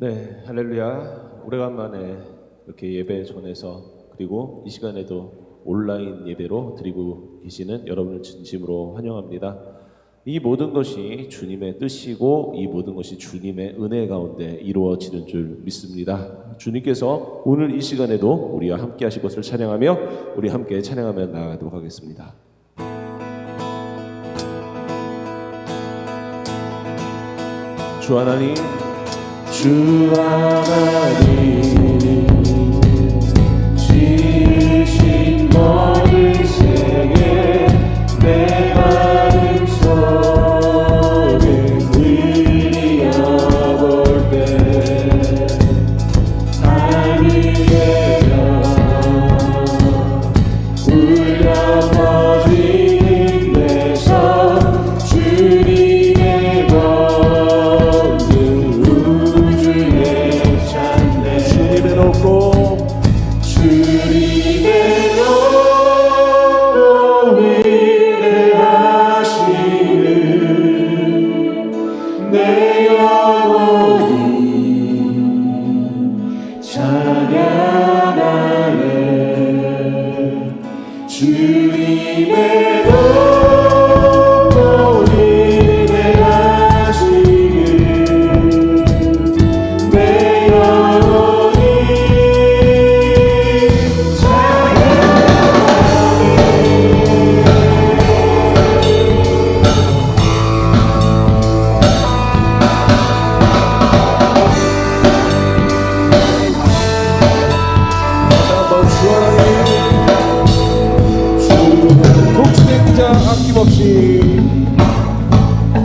네, 할렐루야. 오래간만에 이렇게 예배 전에서 그리고 이 시간에도 온라인 예배로 드리고 계시는 여러분을 진심으로 환영합니다. 이 모든 것이 주님의 뜻이고 이 모든 것이 주님의 은혜 가운데 이루어지는 줄 믿습니다. 주님께서 오늘 이 시간에도 우리와 함께 하실 것을 찬양하며 우리 함께 찬양하며 나아가도록 하겠습니다. 주 하나님, 주 하나님 지으신 모든 세계 내 마음 속에 들여볼 때 하늘의 별 울려 퍼지는 데서 주님의 주님의 높고 위대하시는 내 영혼이 찬양하네. 주님의 높고 위대하시는 내 영혼이 아낌없이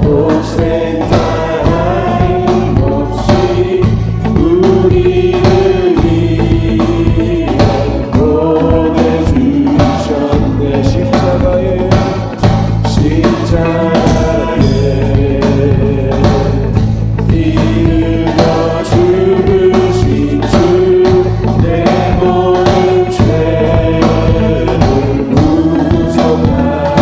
독생자 아낌없이 우리를 위해 보내주셨네. 십자가에 피를 더 죽으신 주 내 모든 죄를 무속하셨네.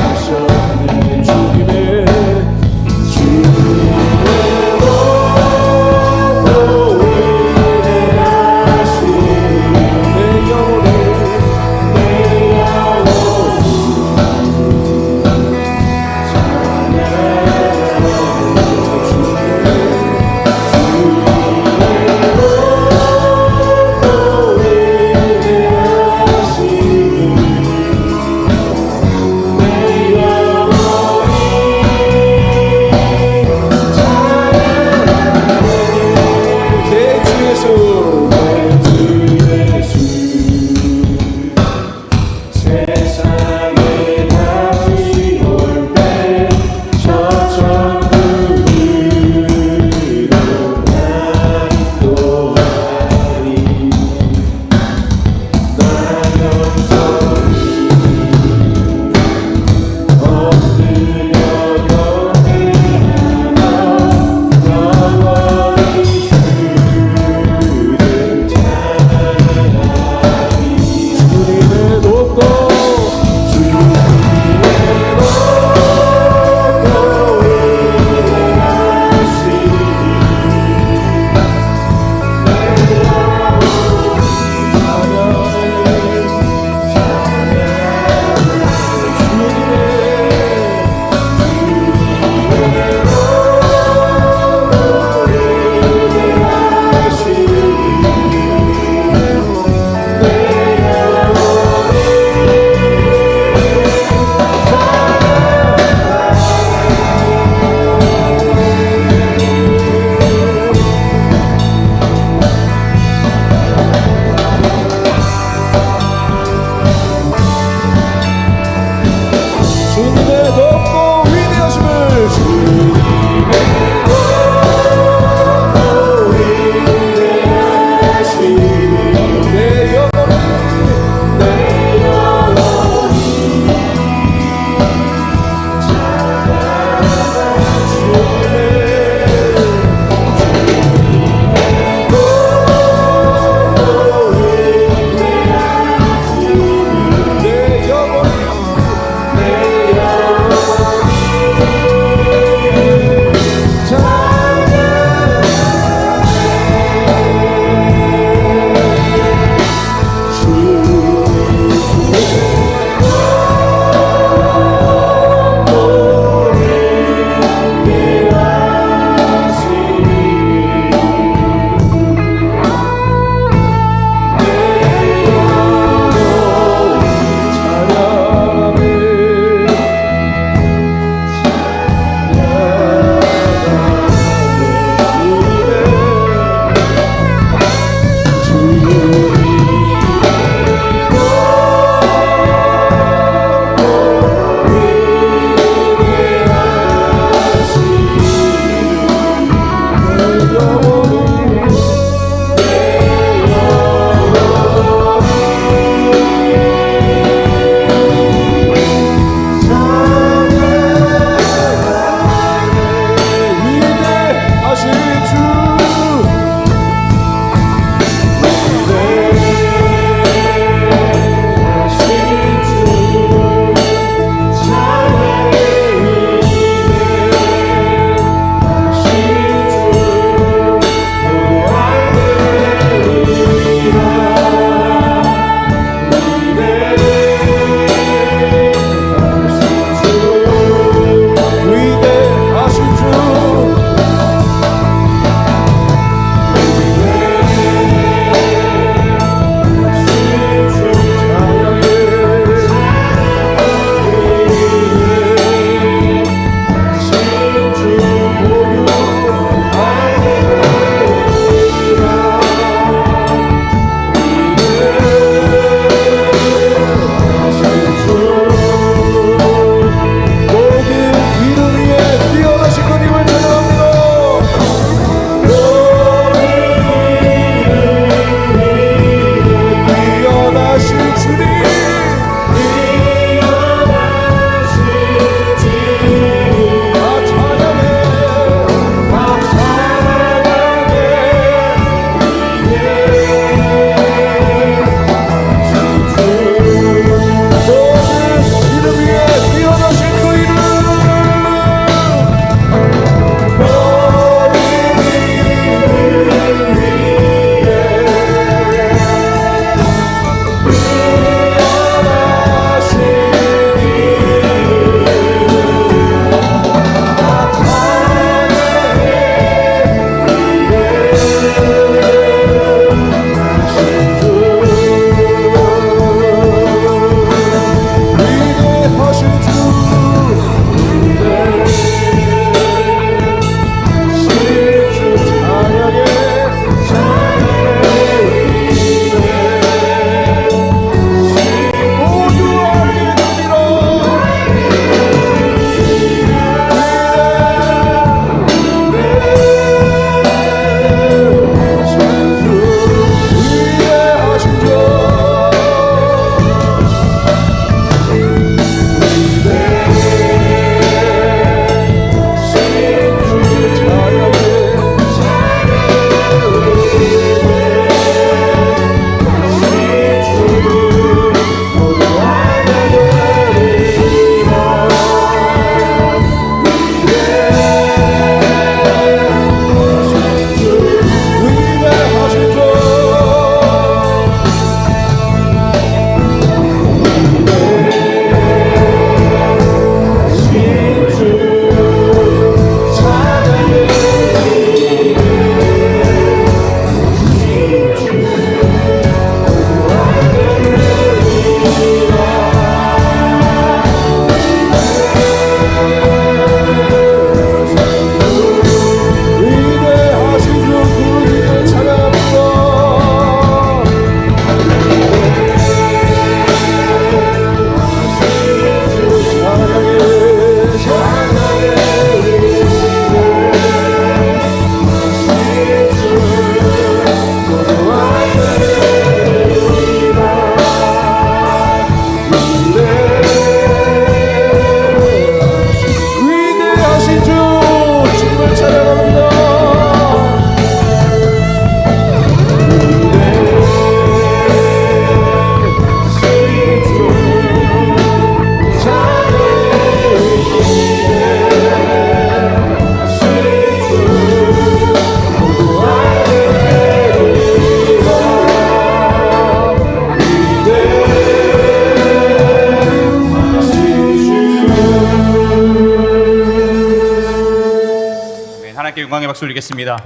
영광의 박수 올리겠습니다.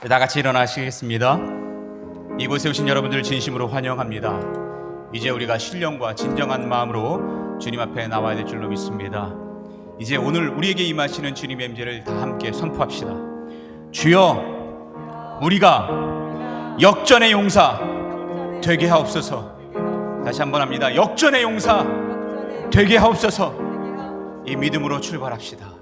다 같이 일어나시겠습니다. 이곳에 오신 여러분들 진심으로 환영합니다. 이제 우리가 신령과 진정한 마음으로 주님 앞에 나와야 될 줄로 믿습니다. 이제 오늘 우리에게 임하시는 주님의 임재를 다 함께 선포합시다. 주여, 우리가 역전의 용사 되게 하옵소서. 다시 한번 합니다. 역전의 용사 되게 하옵소서. 이 믿음으로 출발합시다.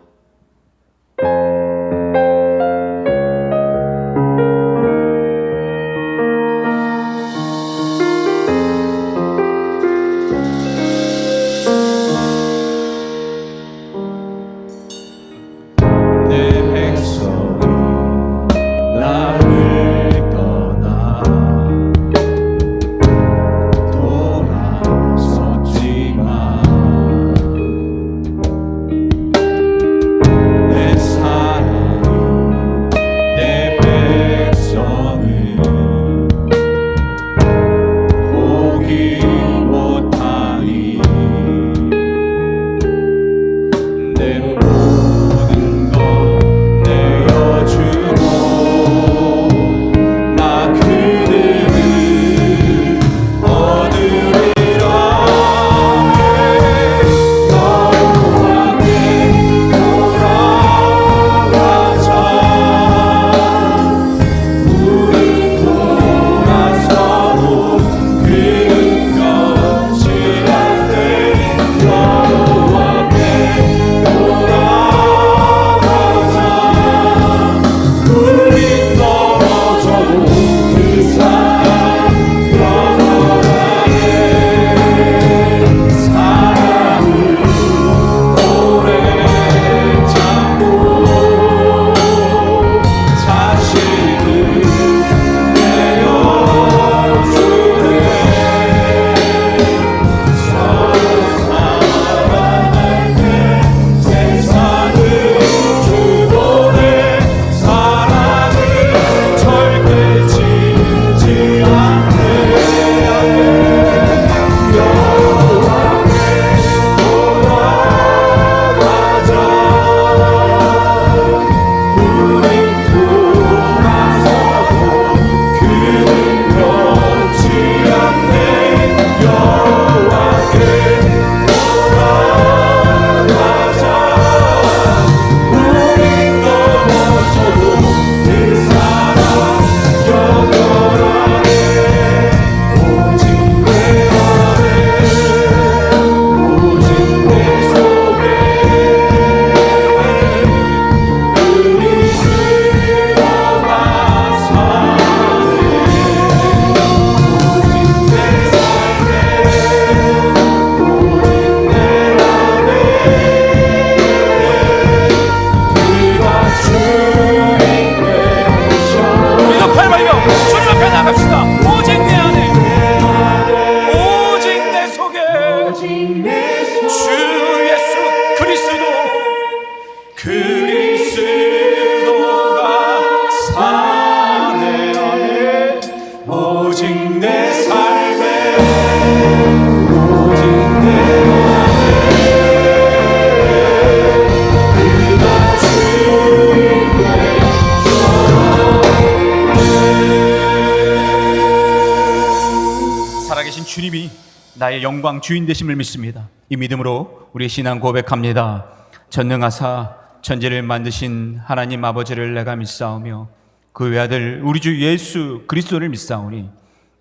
주님이 나의 영광 주인 되심을 믿습니다. 이 믿음으로 우리의 신앙 고백합니다. 전능하사 천지를 만드신 하나님 아버지를 내가 믿사오며 그 외아들 우리 주 예수 그리스도를 믿사오니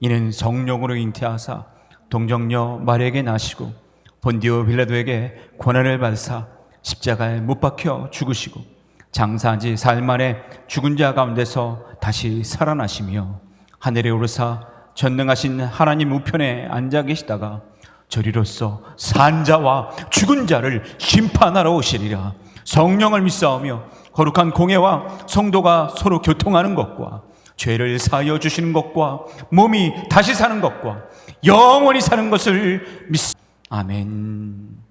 이는 성령으로 잉태하사 동정녀 마리아에게 나시고 본디오 빌라도에게 고난을 받으사 십자가에 못 박혀 죽으시고 장사한 지 사흘 만에 죽은 자 가운데서 다시 살아나시며 하늘에 오르사 전능하신 하나님 우편에 앉아 계시다가 저리로서 산 자와 죽은 자를 심판하러 오시리라. 성령을 믿사오며 거룩한 공회와 성도가 서로 교통하는 것과 죄를 사하여 주시는 것과 몸이 다시 사는 것과 영원히 사는 것을 믿습니다. 아멘.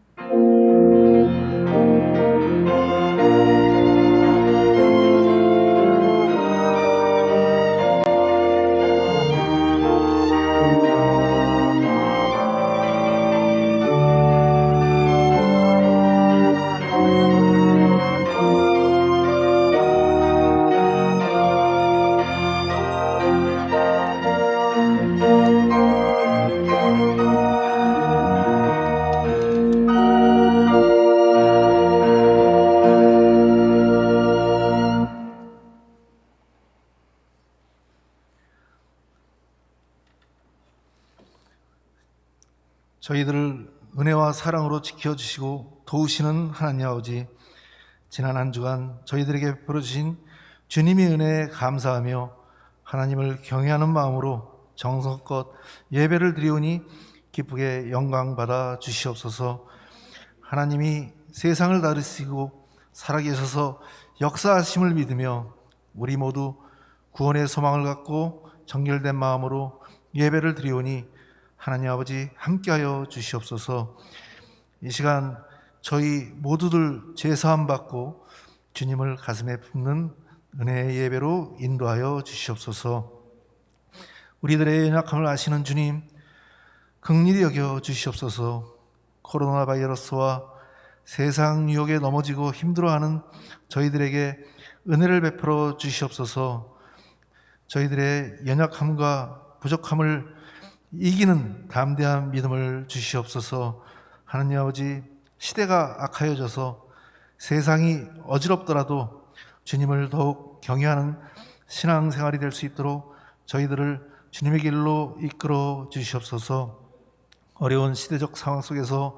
저희들을 은혜와 사랑으로 지켜주시고 도우시는 하나님 아버지, 지난 한 주간 저희들에게 베풀어주신 주님의 은혜에 감사하며 하나님을 경외하는 마음으로 정성껏 예배를 드리오니 기쁘게 영광받아 주시옵소서. 하나님이 세상을 다스리시고 살아계셔서 역사하심을 믿으며 우리 모두 구원의 소망을 갖고 정결된 마음으로 예배를 드리오니 하나님 아버지 함께하여 주시옵소서. 이 시간 저희 모두들 죄사함 받고 주님을 가슴에 품는 은혜의 예배로 인도하여 주시옵소서. 우리들의 연약함을 아시는 주님, 긍휼히 여겨 주시옵소서. 코로나 바이러스와 세상 유혹에 넘어지고 힘들어하는 저희들에게 은혜를 베풀어 주시옵소서. 저희들의 연약함과 부족함을 이기는 담대한 믿음을 주시옵소서. 하나님 아버지, 시대가 악하여져서 세상이 어지럽더라도 주님을 더욱 경외하는 신앙생활이 될 수 있도록 저희들을 주님의 길로 이끌어 주시옵소서. 어려운 시대적 상황 속에서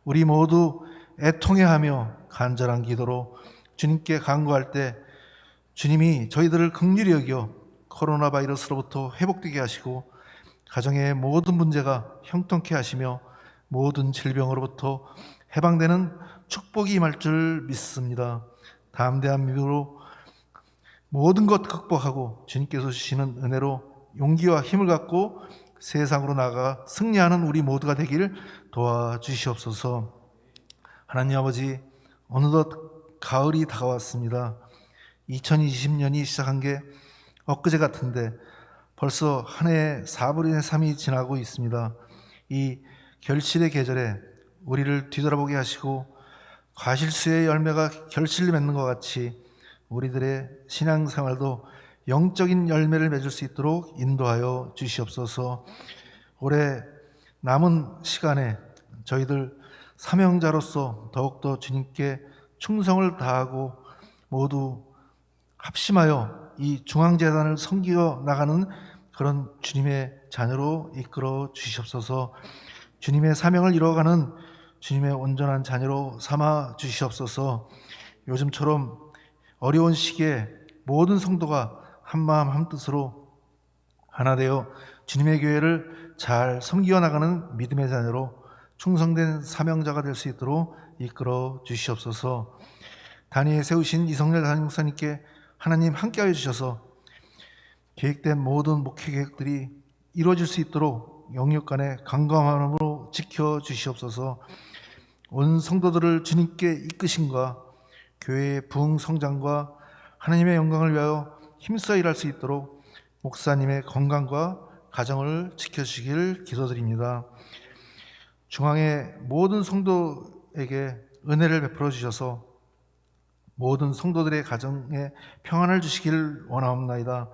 우리 모두 애통해하며 간절한 기도로 주님께 간구할 때 주님이 저희들을 긍휼히 여겨 코로나 바이러스로부터 회복되게 하시고 가정의 모든 문제가 형통케 하시며 모든 질병으로부터 해방되는 축복이 임할 줄 믿습니다. 담대한 믿음으로 모든 것 극복하고 주님께서 주시는 은혜로 용기와 힘을 갖고 세상으로 나아가 승리하는 우리 모두가 되길 도와주시옵소서. 하나님 아버지, 어느덧 가을이 다가왔습니다. 2020년이 시작한 게 엊그제 같은데 벌써 한 해의 4분의 3이 지나고 있습니다. 이 결실의 계절에 우리를 뒤돌아보게 하시고 과실수의 열매가 결실을 맺는 것 같이 우리들의 신앙생활도 영적인 열매를 맺을 수 있도록 인도하여 주시옵소서. 올해 남은 시간에 저희들 사명자로서 더욱더 주님께 충성을 다하고 모두 합심하여 이 중앙재단을 섬기어 나가는 그런 주님의 자녀로 이끌어 주시옵소서. 주님의 사명을 이루어가는 주님의 온전한 자녀로 삼아 주시옵소서. 요즘처럼 어려운 시기에 모든 성도가 한마음 한뜻으로 하나 되어 주님의 교회를 잘 섬기어 나가는 믿음의 자녀로 충성된 사명자가 될 수 있도록 이끌어 주시옵소서. 단위에 세우신 이성렬 담임 목사님께 하나님 함께하여 주셔서 계획된 모든 목회 계획들이 이루어질 수 있도록 영육간의 강건함으로 지켜 주시옵소서. 온 성도들을 주님께 이끄심과 교회의 부흥 성장과 하나님의 영광을 위하여 힘써 일할 수 있도록 목사님의 건강과 가정을 지켜주시길 기도드립니다. 중앙의 모든 성도에게 은혜를 베풀어 주셔서 모든 성도들의 가정에 평안을 주시길 원하옵나이다.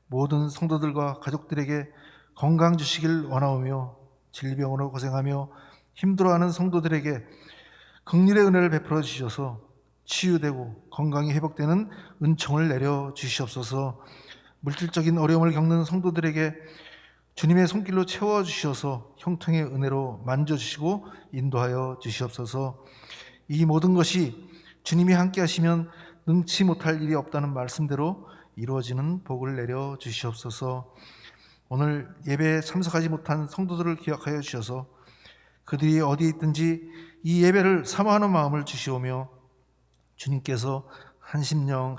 모든 성도들과 가족들에게 건강 주시길 원하오며 질병으로 고생하며 힘들어하는 성도들에게 긍휼의 은혜를 베풀어 주셔서 치유되고 건강이 회복되는 은총을 내려 주시옵소서. 물질적인 어려움을 겪는 성도들에게 주님의 손길로 채워주셔서 형통의 은혜로 만져주시고 인도하여 주시옵소서. 이 모든 것이 주님이 함께 하시면 능치 못할 일이 없다는 말씀대로 이루어지는 복을 내려 주시옵소서. 오늘 예배에 참석하지 못한 성도들을 기억하여 주셔서 그들이 어디에 있든지 이 예배를 사모하는 마음을 주시오며 주님께서 한심령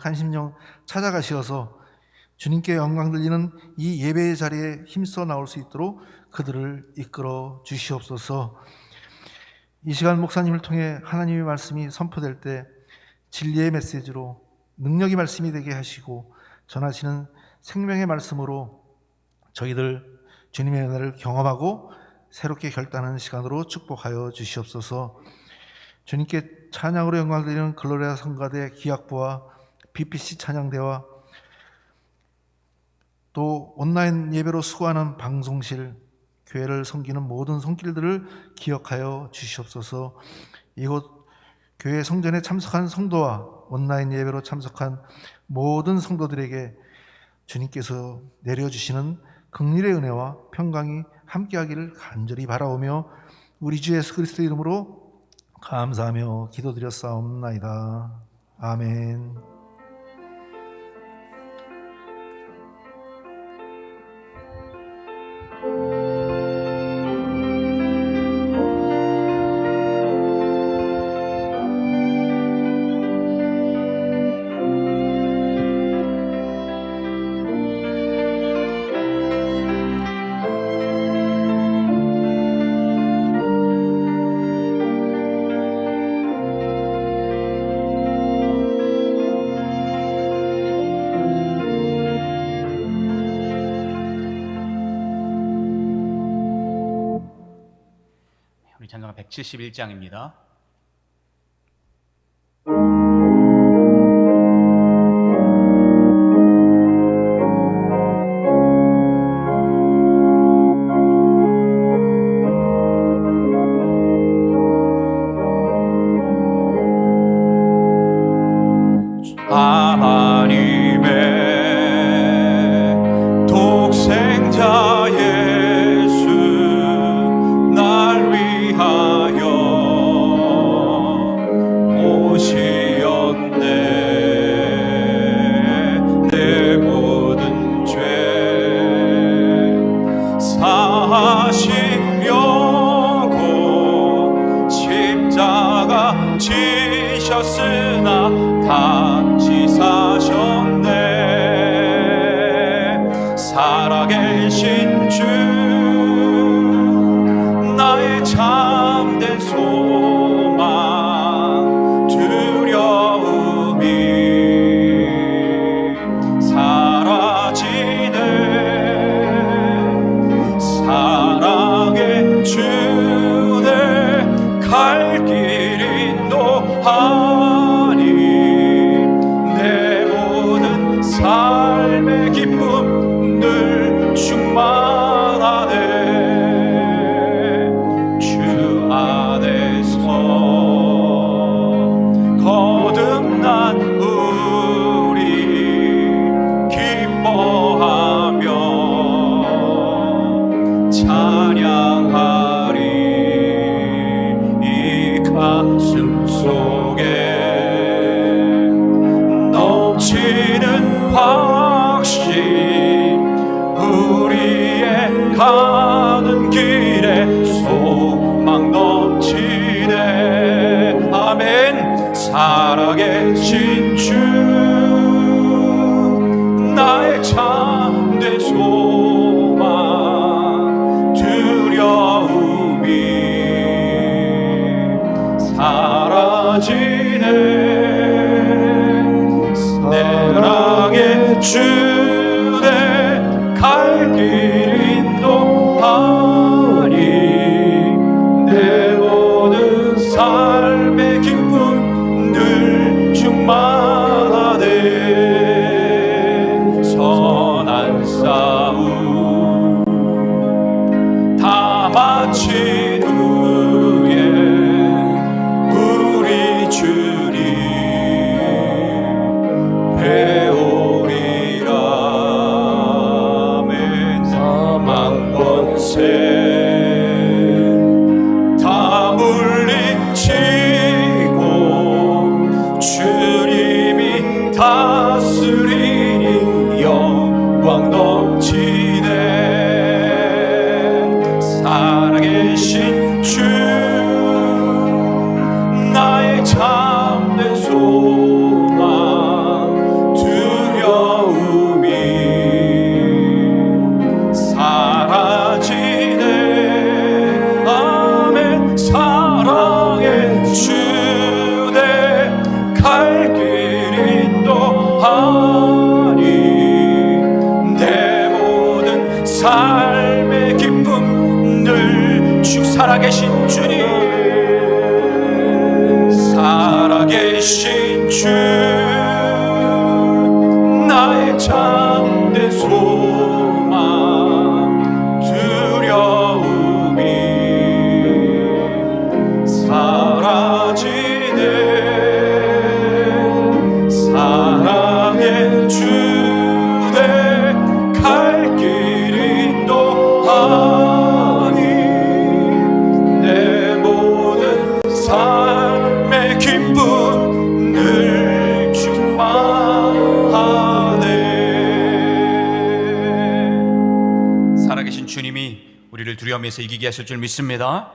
찾아가시어서 주님께 영광 들리는 이 예배의 자리에 힘써 나올 수 있도록 그들을 이끌어 주시옵소서. 이 시간 목사님을 통해 하나님의 말씀이 선포될 때 진리의 메시지로 능력의 말씀이 되게 하시고 전하시는 생명의 말씀으로 저희들 주님의 은혜를 경험하고 새롭게 결단하는 시간으로 축복하여 주시옵소서. 주님께 찬양으로 영광 드리는 글로리아 성가대 기악부와 BPC 찬양대와 또 온라인 예배로 수고하는 방송실, 교회를 섬기는 모든 손길들을 기억하여 주시옵소서. 이곳 교회 성전에 참석한 성도와 온라인 예배로 참석한 모든 성도들에게 주님께서 내려주시는 긍휼의 은혜와 평강이 함께하기를 간절히 바라오며 우리 주 예수 그리스도 이름으로 감사하며 기도드렸사옵나이다. 아멘. 우리 찬송가 171장입니다. 하나님의 독생자 예수 날 위하여 오시었네. 내 모든 죄 사하시려고 십자가 지셨으나 다시 사셨네. 살아계신 주 나의 참된 소망 두려움이 사라지네. 사랑의 주내 갈 길 인도하니 내 모든 삶의 기쁨 늘 충만하네. 주 안에서 거듭난 우리 기뻐하며 찬양하리. 이 가슴 속에 넘치는 확신 우리의 가는 길에 소망 넘치네. 아멘. 살아계신 주 나의 참된 소망 두려움이 사라지네. 사랑의 주내 갈 길 인도하니 내 모든 삶의 기쁨 늘 충만하네. 선한 싸움 다 마친 후에 우리 주님 배우리라. 아멘. 사망 권세 다 물리치고 주님이 다스리니 영광 넘치네. 살아계신 주 나의 참된 소망 두려움이 사라지네. 아멘. 사랑의 주내 갈 길 인도하니 내 모든 삶의 기쁨 늘 살아계신 주님. 살아계신 주 나의 참된 소망 두려움이 사라지네. 사랑의 주내 갈 길 인도하니 내 싸움에서 이기게 하실 줄 믿습니다.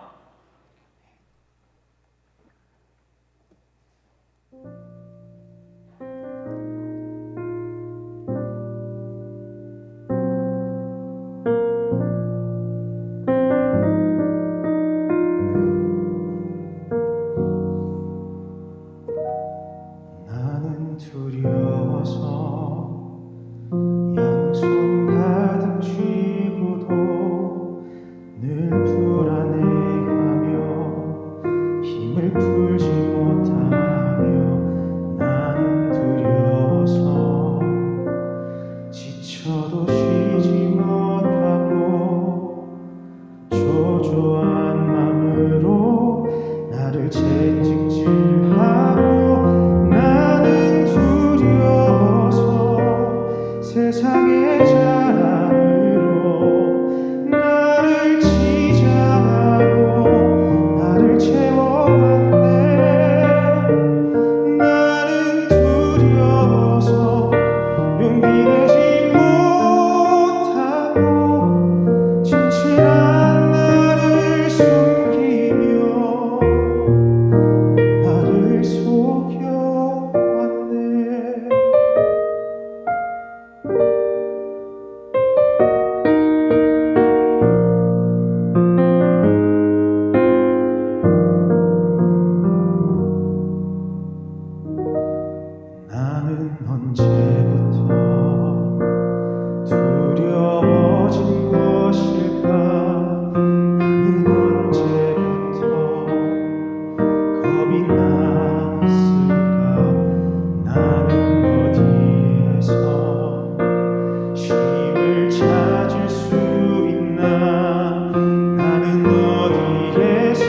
나는 두려워서 양손 가득 쥐고도 늘 불안해하며 힘을 풀지 못하며 나는 두려워서 지쳐도 쉬지 못하고 초조한 마음으로 나를 채찍질하고 나는 두려워서 세상의 자랑으로 나를 치장하고 나를 채워간대. 나는 두려워서 용기 내지 못하고 진실한 나를 숨기며 나를 속여왔네. 나는 언제부터 두려워진 것일까? 나는 언제부터 겁이 났을까? 나는 어디에서 쉼을 찾을 수 있나? 나는 어디에서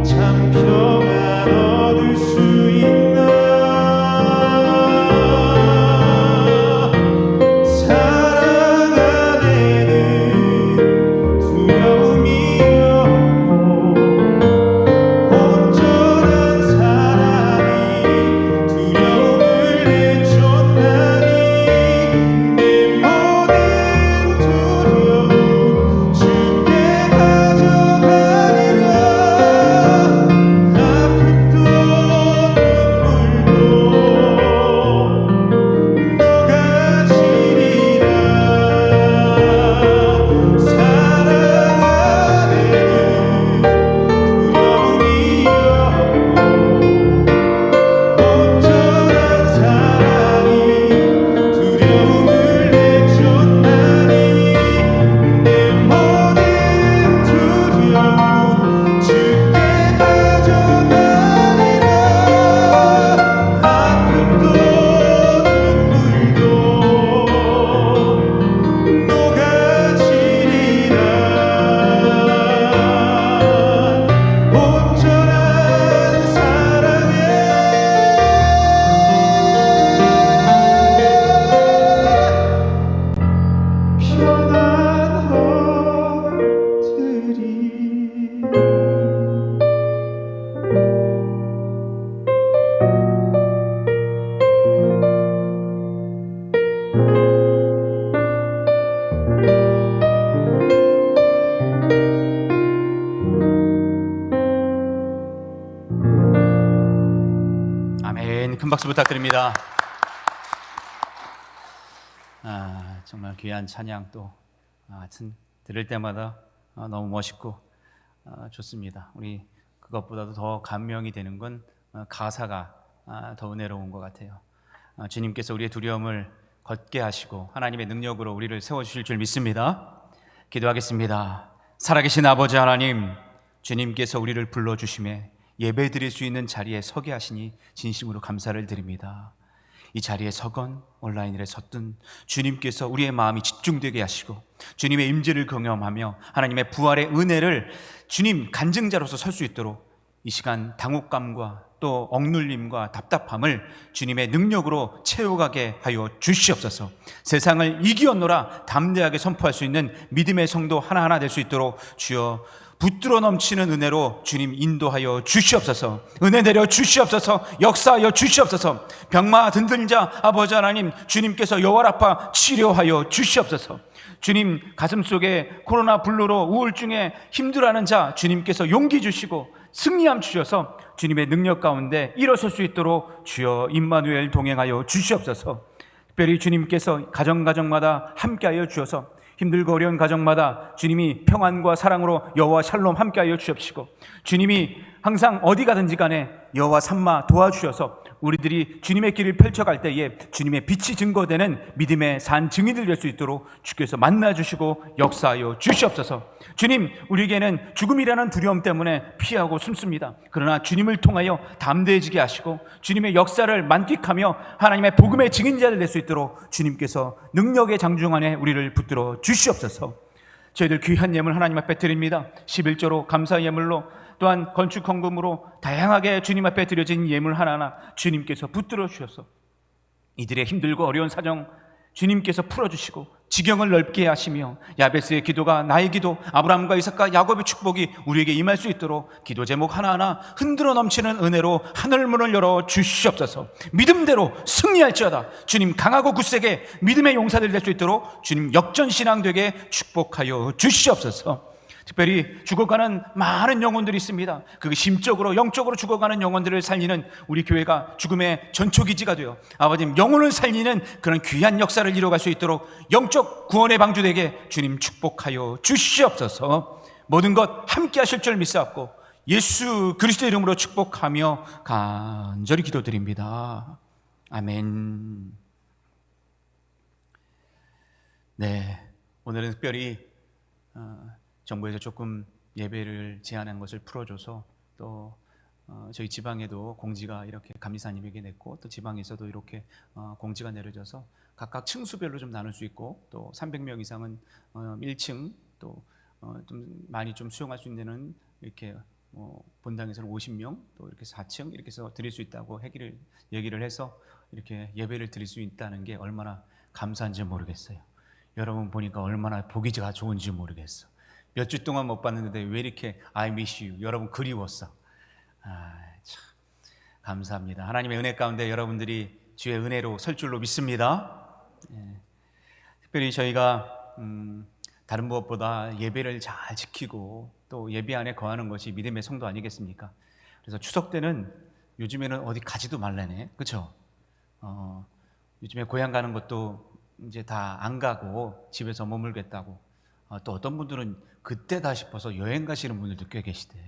참 평안 얻을 수 있나? 사랑 안에는 두려움이 없고 온전한 사랑이 두려움을 내쫓나니 내 모든 두려움 주께 가져가리라. 아픔도 눈물도 너가 지리라. 사랑 안에는 두려움이 없고 온전한 사랑이 두려움을 내쫓나니 내 모든 두려움 주께 가져가리라. 아픔도 눈물도 녹아지리라. 온전한 사랑에 평안 얻으리. 아멘. 큰 박수 부탁드립니다. 정말 귀한 찬양 또 들을 때마다 너무 멋있고 좋습니다. 우리 그것보다도 더 감명이 되는 건 가사가 더 은혜로운 것 같아요. 주님께서 우리의 두려움을 걷게 하시고 하나님의 능력으로 우리를 세워주실 줄 믿습니다. 기도하겠습니다. 살아계신 아버지 하나님, 주님께서 우리를 불러주심에 예배드릴 수 있는 자리에 서게 하시니 진심으로 감사를 드립니다. 이 자리에 서건 온라인에 섰든 주님께서 우리의 마음이 집중되게 하시고 주님의 임재를 경험하며 하나님의 부활의 은혜를 주님 간증자로서 설 수 있도록 이 시간 당혹감과 또 억눌림과 답답함을 주님의 능력으로 채워가게 하여 주시옵소서. 세상을 이기었노라 담대하게 선포할 수 있는 믿음의 성도 하나하나 될 수 있도록 주여 붙들어 넘치는 은혜로 주님 인도하여 주시옵소서. 은혜 내려 주시옵소서. 역사하여 주시옵소서. 병마 든든 자 아버지 하나님, 주님께서 여호와라파 치료하여 주시옵소서. 주님 가슴 속에 코로나 블루로 우울증에 힘들어하는 자 주님께서 용기 주시고 승리함 주셔서 주님의 능력 가운데 일어설 수 있도록 주여 임마누엘 동행하여 주시옵소서. 특별히 주님께서 가정마다 함께하여 주셔서 힘들고 어려운 가정마다 주님이 평안과 사랑으로 여호와 샬롬 함께하여 주옵시고, 주님이 항상 어디 가든지 간에 여호와 삼마 도와주셔서 우리들이 주님의 길을 펼쳐갈 때에 주님의 빛이 증거되는 믿음의 산 증인들 될 수 있도록 주께서 만나주시고 역사하여 주시옵소서. 주님, 우리에게는 죽음이라는 두려움 때문에 피하고 숨습니다. 그러나 주님을 통하여 담대해지게 하시고 주님의 역사를 만끽하며 하나님의 복음의 증인자들 될 수 있도록 주님께서 능력의 장중 안에 우리를 붙들어 주시옵소서. 저희들 귀한 예물 하나님 앞에 드립니다. 11조로 감사 예물로, 또한 건축 헌금으로 다양하게 주님 앞에 드려진 예물 하나하나 주님께서 붙들어 주셔서 이들의 힘들고 어려운 사정 주님께서 풀어주시고 지경을 넓게 하시며 야베스의 기도가 나의 기도, 아브라함과 이삭과 야곱의 축복이 우리에게 임할 수 있도록 기도 제목 하나하나 흔들어 넘치는 은혜로 하늘문을 열어 주시옵소서. 믿음대로 승리할지어다. 주님 강하고 굳세게 믿음의 용사들 될 수 있도록 주님 역전신앙 되게 축복하여 주시옵소서. 특별히 죽어가는 많은 영혼들이 있습니다. 그 심적으로 영적으로 죽어가는 영혼들을 살리는 우리 교회가 죽음의 전초기지가 되어 아버님 영혼을 살리는 그런 귀한 역사를 이루어갈 수 있도록 영적 구원의 방주되게 주님 축복하여 주시옵소서. 모든 것 함께 하실 줄 믿사옵고 예수 그리스도의 이름으로 축복하며 간절히 기도드립니다. 아멘. 네, 오늘은 특별히 정부에서 조금 예배를 제한한 것을 풀어줘서 또 저희 지방에도 공지가 이렇게 감리사님에게 냈고 또 지방에서도 이렇게 공지가 내려져서 각각 층수별로 좀 나눌 수 있고 또 300명 이상은 1층 또 좀 많이 좀 수용할 수 있는 이렇게 본당에서는 50명 또 이렇게 4층 이렇게 해서 드릴 수 있다고 얘기를 해서 이렇게 예배를 드릴 수 있다는 게 얼마나 감사한지 모르겠어요. 여러분 보니까 얼마나 보기 좋은지 모르겠어. 몇 주 동안 못 봤는데 왜 이렇게 I miss you, 여러분 그리웠어. 참 감사합니다. 하나님의 은혜 가운데 여러분들이 주의 은혜로 설 줄로 믿습니다. 특별히 저희가 다른 무엇보다 예배를 잘 지키고 또 예배 안에 거하는 것이 믿음의 성도 아니겠습니까? 그래서 추석 때는 요즘에는 어디 가지도 말라네, 그렇죠? 요즘에 고향 가는 것도 이제 다 안 가고 집에서 머물겠다고. 또 어떤 분들은 그때다 싶어서 여행 가시는 분들도 꽤 계시대.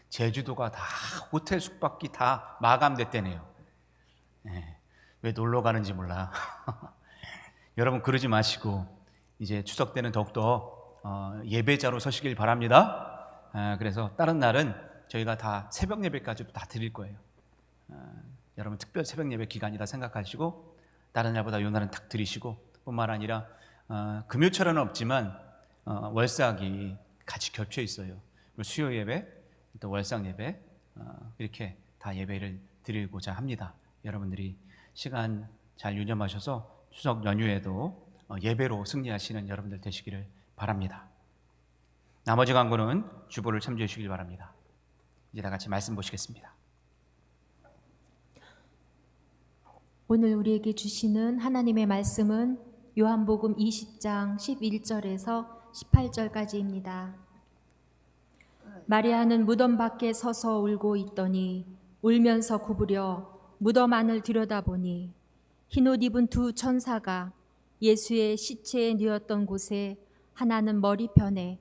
제주도가 다 호텔 숙박비 다 마감됐대네요. 왜 놀러 가는지 몰라. 여러분 그러지 마시고 이제 추석 때는 더욱더 예배자로 서시길 바랍니다. 그래서 다른 날은 저희가 다 새벽 예배까지도 다 드릴 거예요. 여러분 특별 새벽 예배 기간이다 생각하시고 다른 날보다 이 날은 딱 드리시고, 뿐만 아니라 금요철은 없지만 월삭이 같이 겹쳐 있어요. 그리고 수요 예배, 또 월삭 예배 이렇게 다 예배를 드리고자 합니다. 여러분들이 시간 잘 유념하셔서 추석 연휴에도 예배로 승리하시는 여러분들 되시기를 바랍니다. 나머지 광고는 주보를 참조해 주시길 바랍니다. 이제 다 같이 말씀 보시겠습니다. 오늘 우리에게 주시는 하나님의 말씀은 요한복음 20장 11절에서 18절까지입니다. 마리아는 무덤 밖에 서서 울고 있더니 울면서 구부려 무덤 안을 들여다보니 흰옷 입은 두 천사가 예수의 시체에 누웠던 곳에 하나는 머리편에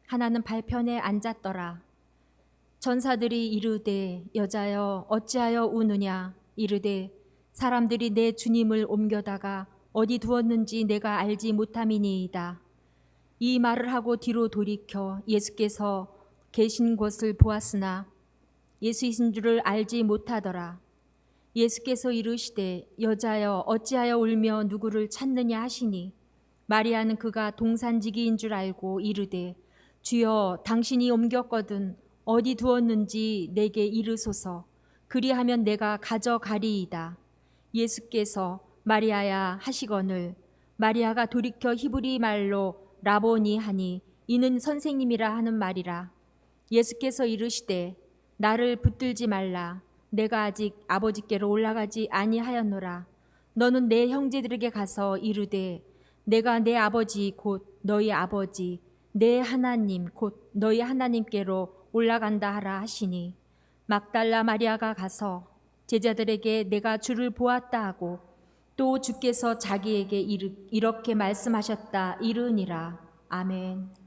하나는 발편에 앉았더라. 천사들이 이르되 여자여 어찌하여 우느냐 이르되 사람들이 내 주님을 옮겨다가 어디 두었는지 내가 알지 못함이니이다. 이 말을 하고 뒤로 돌이켜 예수께서 계신 곳을 보았으나 예수이신 줄을 알지 못하더라. 예수께서 이르시되 여자여 어찌하여 울며 누구를 찾느냐 하시니 마리아는 그가 동산지기인 줄 알고 이르되 주여 당신이 옮겼거든 어디 두었는지 내게 이르소서. 그리하면 내가 가져가리이다. 예수께서 마리아야 하시거늘 마리아가 돌이켜 히브리 말로 라보니 하니 이는 선생님이라 하는 말이라. 예수께서 이르시되 나를 붙들지 말라. 내가 아직 아버지께로 올라가지 아니하였노라. 너는 내 형제들에게 가서 이르되 내가 내 아버지 곧 너희 아버지 내 하나님 곧 너희 하나님께로 올라간다 하라 하시니 막달라 마리아가 가서 제자들에게 내가 주를 보았다 하고 또 주께서 자기에게 이렇게 말씀하셨다 이르니라. 아멘.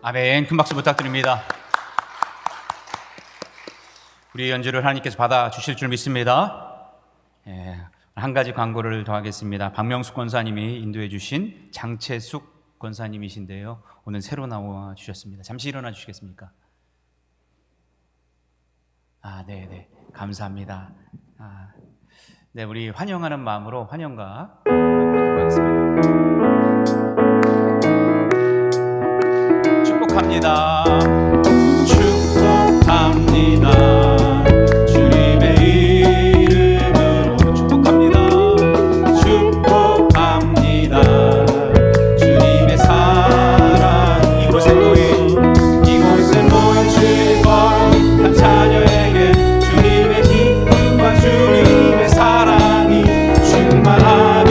아멘. 큰 박수 부탁드립니다. 우리 연주를 하나님께서 받아주실 줄 믿습니다. 한 가지 광고를 더 하겠습니다. 박명숙 권사님이 인도해 주신 장채숙 권사님이신데요. 오늘 새로 나와 주셨습니다. 잠시 일어나 주시겠습니까? 네. 감사합니다. 네, 우리 환영하는 마음으로 환영가 축복합니다. 축복합니다. 주님의 이름으로 축복합니다. 축복합니다. 주님의 사랑 이곳에 모인 주의 거룩한 자녀에게 주님의 기쁨과 주님의 사랑이 충만하게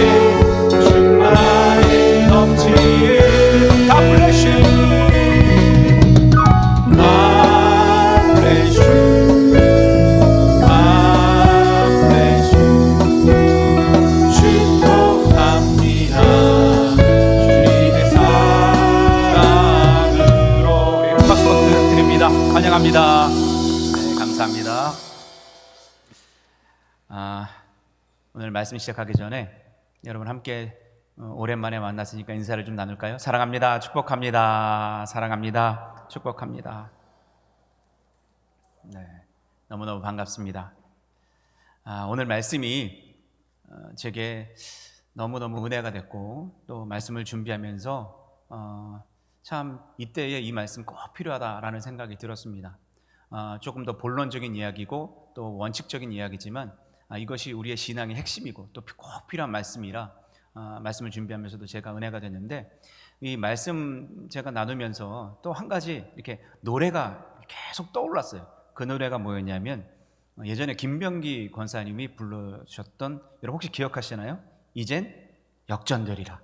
넘치길. God bless you. God bless you. God bless you. 축복합니다. 주님의 사랑으로. 우리 박수 드립니다. 환영합니다. 네, 감사합니다. 오늘 말씀 시작하기 전에 여러분 함께 오랜만에 만났으니까 인사를 좀 나눌까요? 사랑합니다. 축복합니다. 사랑합니다. 축복합니다. 네, 너무너무 반갑습니다. 오늘 말씀이 제게 너무너무 은혜가 됐고 또 말씀을 준비하면서 참 이때에 이 말씀 꼭 필요하다라는 생각이 들었습니다. 조금 더 본론적인 이야기고 또 원칙적인 이야기지만 이것이 우리의 신앙의 핵심이고 또 꼭 필요한 말씀이라 말씀을 준비하면서도 제가 은혜가 됐는데, 이 말씀 제가 나누면서 또 한 가지 이렇게 노래가 계속 떠올랐어요. 그 노래가 뭐였냐면 예전에 김병기 권사님이 부르셨던, 여러분 혹시 기억하시나요? 이젠 역전되리라.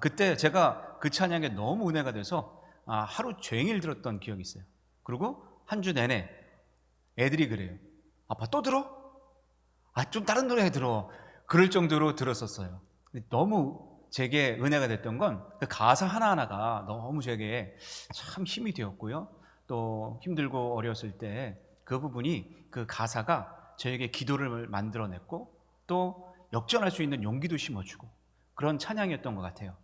그때 제가 그 찬양에 너무 은혜가 돼서 하루 종일 들었던 기억이 있어요. 그리고 한 주 내내 애들이 그래요. 아빠 또 들어? 좀 다른 노래 들어. 그럴 정도로 들었었어요. 너무 제게 은혜가 됐던 건 그 가사 하나하나가 너무 제게 참 힘이 되었고요. 또 힘들고 어려웠을 때 그 부분이, 그 가사가 저에게 기도를 만들어냈고 또 역전할 수 있는 용기도 심어주고 그런 찬양이었던 것 같아요.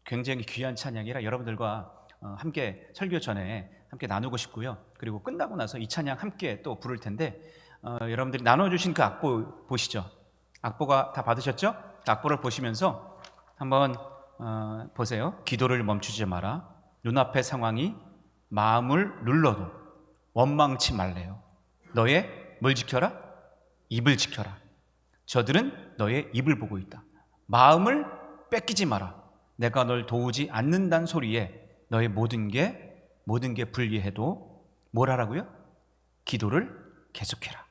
굉장히 귀한 찬양이라 여러분들과 함께 설교 전에 함께 나누고 싶고요. 그리고 끝나고 나서 이 찬양 함께 또 부를 텐데 여러분들이 나눠주신 그 악보 보시죠. 악보가 다 받으셨죠? 악보를 보시면서 한번 보세요. 기도를 멈추지 마라. 눈앞의 상황이 마음을 눌러도 원망치 말래요. 너의 뭘 지켜라? 입을 지켜라. 저들은 너의 입을 보고 있다. 마음을 뺏기지 마라. 내가 널 도우지 않는다는 소리에 너의 모든 게 불리해도 뭘 하라고요? 기도를 계속해라.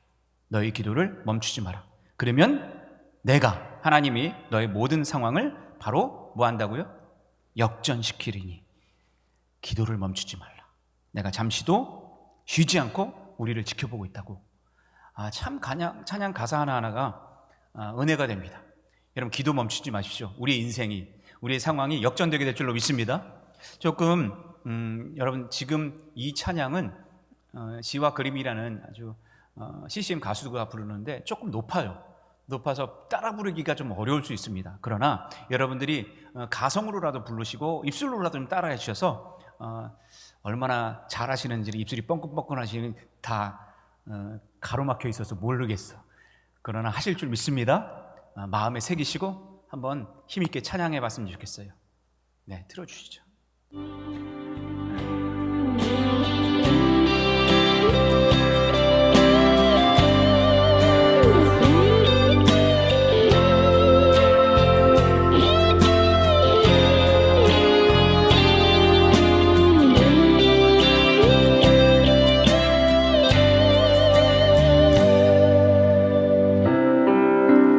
너의 기도를 멈추지 마라. 그러면 내가, 하나님이 너의 모든 상황을 바로 뭐 한다고요? 역전시키리니 기도를 멈추지 말라. 내가 잠시도 쉬지 않고 우리를 지켜보고 있다고. 참 찬양 가사 하나하나가 은혜가 됩니다. 여러분 기도 멈추지 마십시오. 우리의 인생이, 우리의 상황이 역전되게 될 줄로 믿습니다. 조금 여러분 지금 이 찬양은 시와 그림이라는 아주 CCM 가수가 부르는데 조금 높아서 따라 부르기가 좀 어려울 수 있습니다. 그러나 여러분들이 가성으로라도 부르시고 입술로라도 좀 따라해 주셔서 얼마나 잘하시는지, 입술이 뻥긋뻥긋 하시는 다 가로막혀 있어서 모르겠어. 그러나 하실 줄 믿습니다. 마음에 새기시고 한번 힘있게 찬양해 봤으면 좋겠어요. 네, 틀어주시죠.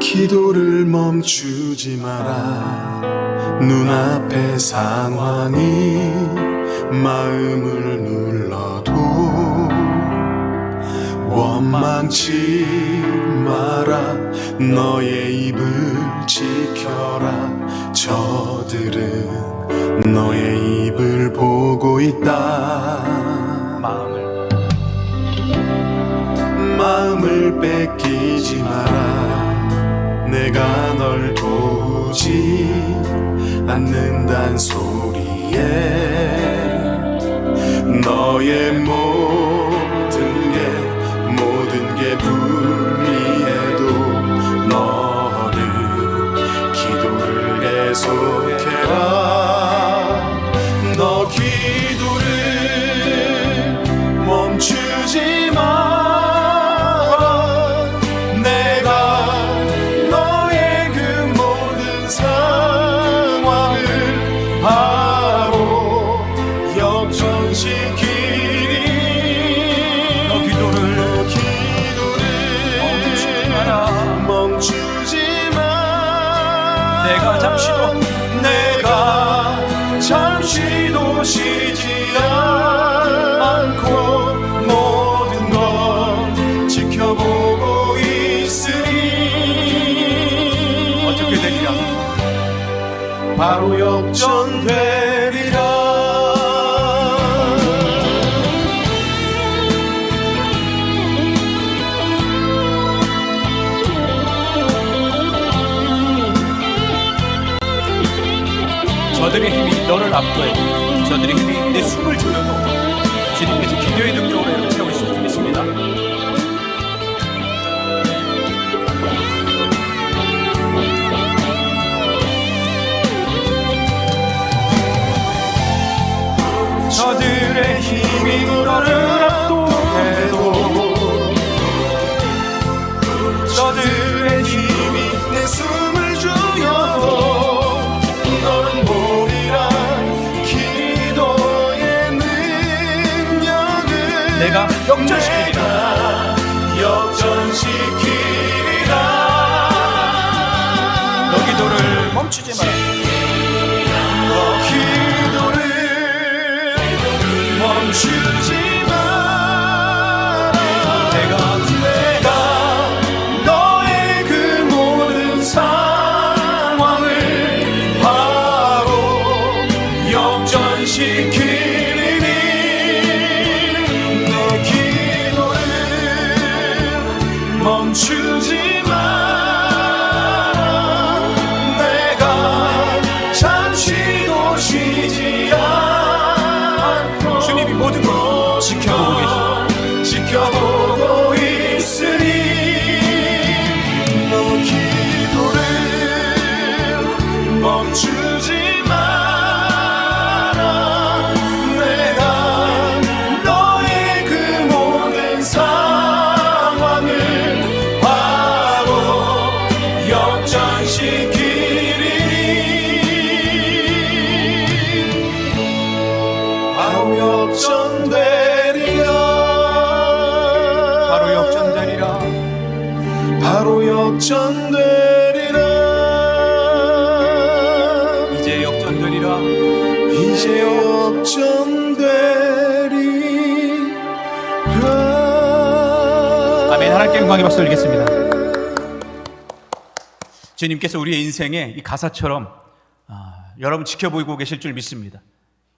기도를 멈추지 마라. 눈앞의 상황이 마음을 눌러도 원망치 마라. 너의 입을 지켜라. 저들은 너의 입을 보고 있다. 마음을 뺏기지 마라. 내가 널 도우지 않는단 소리에 너의 모든 게 불리해도 너를 잠시도 쉬지 않고 모든 것 지켜보고 있으니 어떻게 되리라? 바로 역전되리라. 저들의 힘이 너를 압도해 저들의 힘이 내 숨을 조여도 주님께서 기도의 능력으로 여러분 채우실 줄 믿습니다. 저들의 힘이 너를 압도해도 저들의 힘이 내 숨을 조여도 너는 보리라. 기도의 능력을 내가 역전시키리라. 역전시키리라. 너 기도를 멈추지 마라. 너 기도를 멈추지 마라. 내가 너의 그 모든 상황을 바로 역전시키리니 내 기도를 멈추지 마라. 내가 잠시도 쉬지 않고 주님이 모든 걸 지켜보고 지켜보고 있으니 너 기도를 멈추지 마라. 내가 너의 그 모든 상황을 바로 역전시키리니 바로 역전되리라. 바로 역전되리라. 바로 역전되리라. 이제 역전되리라. 이제 역전되리라. 아멘. 하나님께 영광의 박수 드리겠습니다. 주님께서 우리의 인생에 이 가사처럼 여러분 지켜보고 계실 줄 믿습니다.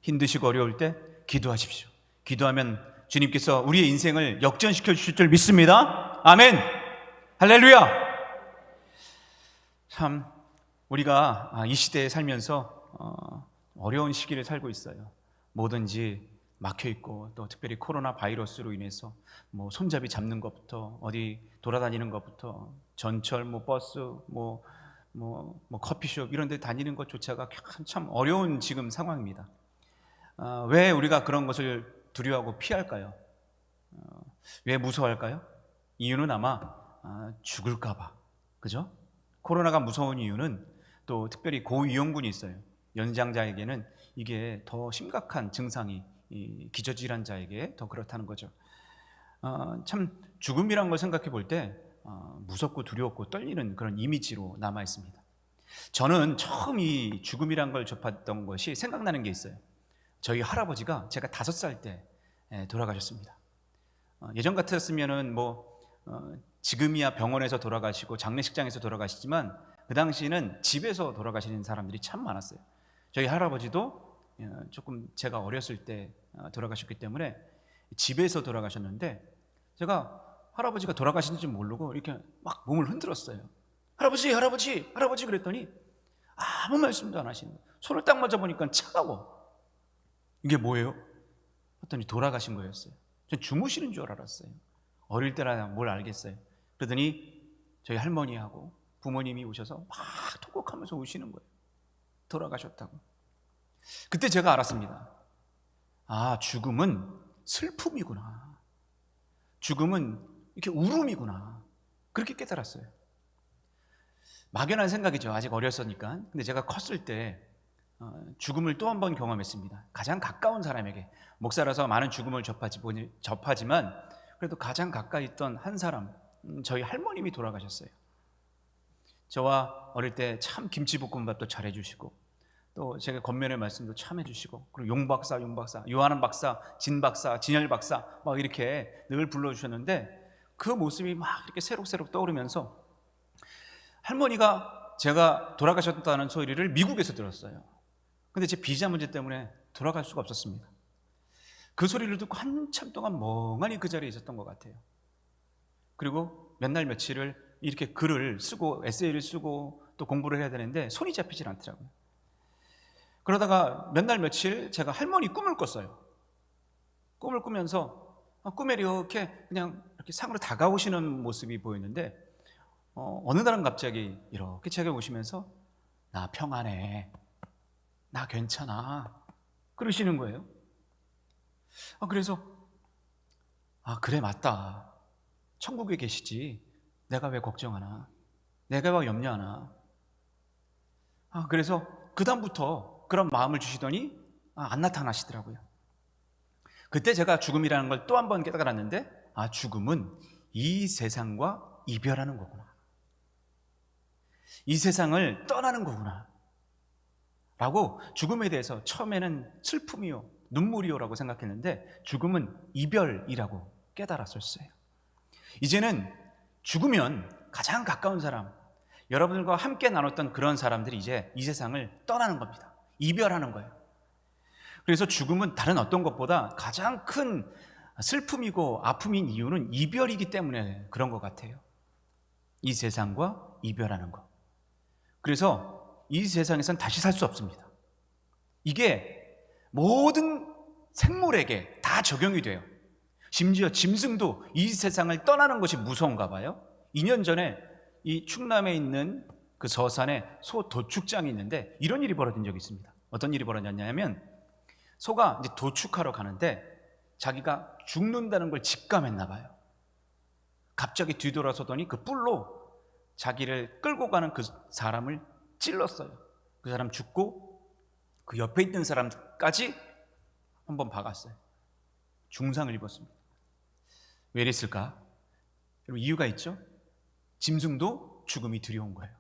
힘드시고 어려울 때 기도하십시오. 기도하면 주님께서 우리의 인생을 역전시켜 주실 줄 믿습니다. 아멘. 할렐루야. 참 우리가 이 시대에 살면서 어려운 시기를 살고 있어요. 뭐든지 막혀 있고 또 특별히 코로나 바이러스로 인해서 뭐 손잡이 잡는 것부터 어디 돌아다니는 것부터 전철 버스 커피숍 이런 데 다니는 것조차가 참 어려운 지금 상황입니다. 왜 우리가 그런 것을 두려워하고 피할까요? 왜 무서워할까요? 이유는 아마 죽을까 봐. 그죠? 코로나가 무서운 이유는 또 특별히 고위험군이 있어요. 연장자에게는 이게 더 심각한 증상이 이 기저질환자에게 더 그렇다는 거죠. 참 죽음이란 걸 생각해 볼 때 무섭고 두려웠고 떨리는 그런 이미지로 남아 있습니다. 저는 처음 이 죽음이란 걸 접했던 것이 생각나는 게 있어요. 저희 할아버지가 제가 5살 때 돌아가셨습니다. 예전 같았으면은 지금이야 병원에서 돌아가시고 장례식장에서 돌아가시지만 그 당시에는 집에서 돌아가시는 사람들이 참 많았어요. 저희 할아버지도 조금 제가 어렸을 때 돌아가셨기 때문에 집에서 돌아가셨는데 제가 할아버지가 돌아가신지 모르고 이렇게 막 몸을 흔들었어요. 할아버지, 할아버지, 할아버지 그랬더니 아무 말씀도 안 하시는 거예요. 손을 딱 맞아보니까 차가워. 이게 뭐예요? 했더니 돌아가신 거였어요. 전 주무시는 줄 알았어요. 어릴 때라 뭘 알겠어요. 그러더니 저희 할머니하고 부모님이 오셔서 막 통곡하면서 우시는 거예요. 돌아가셨다고. 그때 제가 알았습니다. 죽음은 슬픔이구나. 죽음은 이렇게 울음이구나. 그렇게 깨달았어요. 막연한 생각이죠. 아직 어렸으니까. 근데 제가 컸을 때 죽음을 또 한 번 경험했습니다. 가장 가까운 사람에게. 목사라서 많은 죽음을 접하지만 그래도 가장 가까이 있던 한 사람, 저희 할머님이 돌아가셨어요. 저와 어릴 때 참 김치볶음밥도 잘해주시고 또 제가 겉면의 말씀도 참 해주시고, 그리고 용 박사, 요한은 박사, 진 박사, 진열 박사 막 이렇게 늘 불러주셨는데, 그 모습이 막 이렇게 새록새록 떠오르면서 할머니가 제가 돌아가셨다는 소리를 미국에서 들었어요. 근데 제 비자 문제 때문에 돌아갈 수가 없었습니다. 그 소리를 듣고 한참 동안 멍하니 그 자리에 있었던 것 같아요. 그리고 몇 날 며칠을 이렇게 글을 쓰고 에세이를 쓰고 또 공부를 해야 되는데 손이 잡히질 않더라고요. 그러다가 몇 날 며칠 제가 할머니 꿈을 꿨어요. 꿈을 꾸면서 꿈에 이렇게 그냥 이렇게 상으로 다가오시는 모습이 보였는데, 어느 날은 갑자기 이렇게 제게 오시면서 나 평안해, 나 괜찮아 그러시는 거예요. 그래서 그래 맞다, 천국에 계시지, 내가 왜 걱정하나, 내가 왜 염려하나. 그래서 그 다음부터 그런 마음을 주시더니 안 나타나시더라고요. 그때 제가 죽음이라는 걸 또 한 번 깨달았는데, 죽음은 이 세상과 이별하는 거구나, 이 세상을 떠나는 거구나 라고, 죽음에 대해서 처음에는 슬픔이요 눈물이요 라고 생각했는데 죽음은 이별이라고 깨달았었어요. 이제는 죽으면 가장 가까운 사람, 여러분들과 함께 나눴던 그런 사람들이 이제 이 세상을 떠나는 겁니다. 이별하는 거예요. 그래서 죽음은 다른 어떤 것보다 가장 큰 슬픔이고 아픔인 이유는 이별이기 때문에 그런 것 같아요. 이 세상과 이별하는 것. 그래서 이 세상에선 다시 살 수 없습니다. 이게 모든 생물에게 다 적용이 돼요. 심지어 짐승도 이 세상을 떠나는 것이 무서운가 봐요. 2년 전에 이 충남에 있는 그 서산에 소 도축장이 있는데 이런 일이 벌어진 적이 있습니다. 어떤 일이 벌어졌냐면, 소가 이제 도축하러 가는데 자기가 죽는다는 걸 직감했나 봐요. 갑자기 뒤돌아서더니 그 뿔로 자기를 끌고 가는 그 사람을 찔렀어요. 그 사람 죽고 그 옆에 있는 사람까지 한번 박았어요. 중상을 입었습니다. 왜 이랬을까? 여러분, 이유가 있죠? 짐승도 죽음이 두려운 거예요.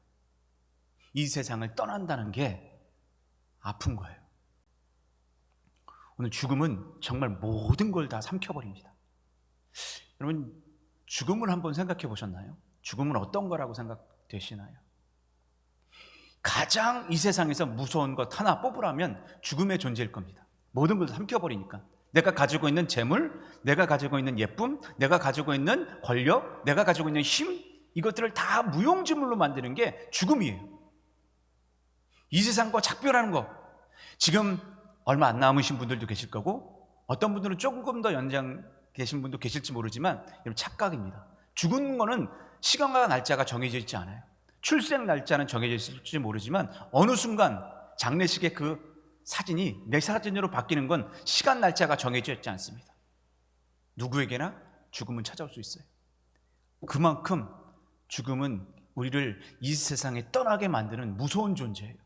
이 세상을 떠난다는 게 아픈 거예요. 오늘 죽음은 정말 모든 걸 다 삼켜버립니다. 여러분, 죽음을 한번 생각해 보셨나요? 죽음은 어떤 거라고 생각되시나요? 가장 이 세상에서 무서운 것 하나 뽑으라면 죽음의 존재일 겁니다. 모든 걸 삼켜버리니까. 내가 가지고 있는 재물, 내가 가지고 있는 예쁨, 내가 가지고 있는 권력, 내가 가지고 있는 힘, 이것들을 다 무용지물로 만드는 게 죽음이에요. 이 세상과 작별하는 거. 지금 얼마 안 남으신 분들도 계실 거고, 어떤 분들은 조금 더 연장 계신 분도 계실지 모르지만, 여러분, 착각입니다. 죽은 거는 시간과 날짜가 정해져 있지 않아요. 출생 날짜는 정해져 있을지 모르지만 어느 순간 장례식의 그 사진이 내 사진으로 바뀌는 건 시간 날짜가 정해져 있지 않습니다. 누구에게나 죽음은 찾아올 수 있어요. 그만큼 죽음은 우리를 이 세상에 떠나게 만드는 무서운 존재예요.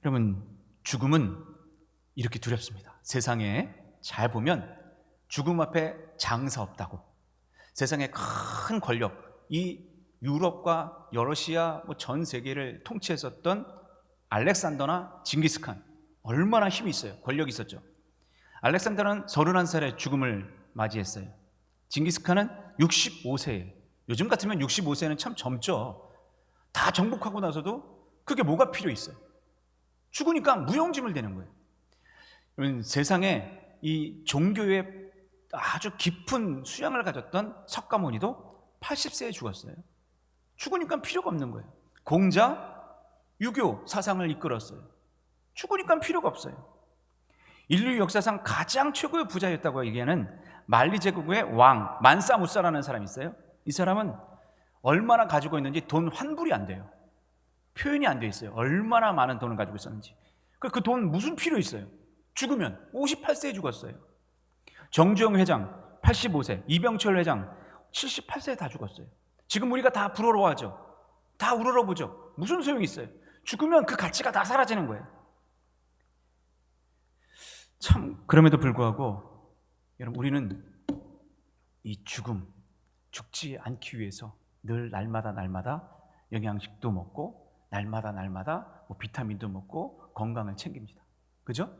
여러분, 죽음은 이렇게 두렵습니다. 세상에 잘 보면 죽음 앞에 장사 없다고, 세상에 큰 권력, 이 유럽과 러시아 전 세계를 통치했었던 알렉산더나 징기스칸, 얼마나 힘이 있어요. 권력이 있었죠. 알렉산더는 31살에 죽음을 맞이했어요. 징기스칸은 65세에, 요즘 같으면 65세는 참 젊죠. 다 정복하고 나서도 그게 뭐가 필요 있어요? 죽으니까 무용지물 되는 거예요. 세상에 이 종교에 아주 깊은 수양을 가졌던 석가모니도 80세에 죽었어요. 죽으니까 필요가 없는 거예요. 공자, 유교 사상을 이끌었어요. 죽으니까 필요가 없어요. 인류 역사상 가장 최고의 부자였다고 얘기하는 말리 제국의 왕 만사 무사라는 사람이 있어요. 이 사람은 얼마나 가지고 있는지 돈 환불이 안 돼요. 표현이 안 돼 있어요. 얼마나 많은 돈을 가지고 있었는지. 그 돈 무슨 필요 있어요? 죽으면 58세에 죽었어요. 정주영 회장 85세, 이병철 회장 78세에 다 죽었어요. 지금 우리가 다 부러워하죠. 다 우러러보죠. 무슨 소용이 있어요? 죽으면 그 가치가 다 사라지는 거예요. 참, 그럼에도 불구하고 여러분, 우리는 이 죽지 않기 위해서 늘 날마다 영양식도 먹고 날마다 뭐 비타민도 먹고 건강을 챙깁니다. 그죠?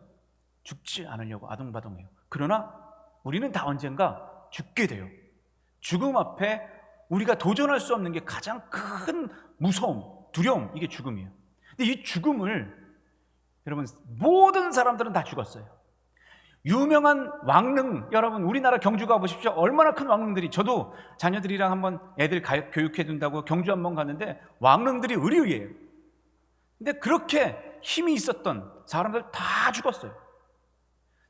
죽지 않으려고 아둥바둥해요. 그러나 우리는 다 언젠가 죽게 돼요. 죽음 앞에 우리가 도전할 수 없는 게 가장 큰 무서움, 두려움, 이게 죽음이에요. 근데 이 죽음을 여러분 모든 사람들은 다 죽었어요. 유명한 왕릉, 여러분 우리나라 경주 가보십시오. 얼마나 큰 왕릉들이, 저도 자녀들이랑 한번 애들 교육해 준다고 경주 한번 갔는데 왕릉들이 의리의리해요. 근데 그렇게 힘이 있었던 사람들 다 죽었어요.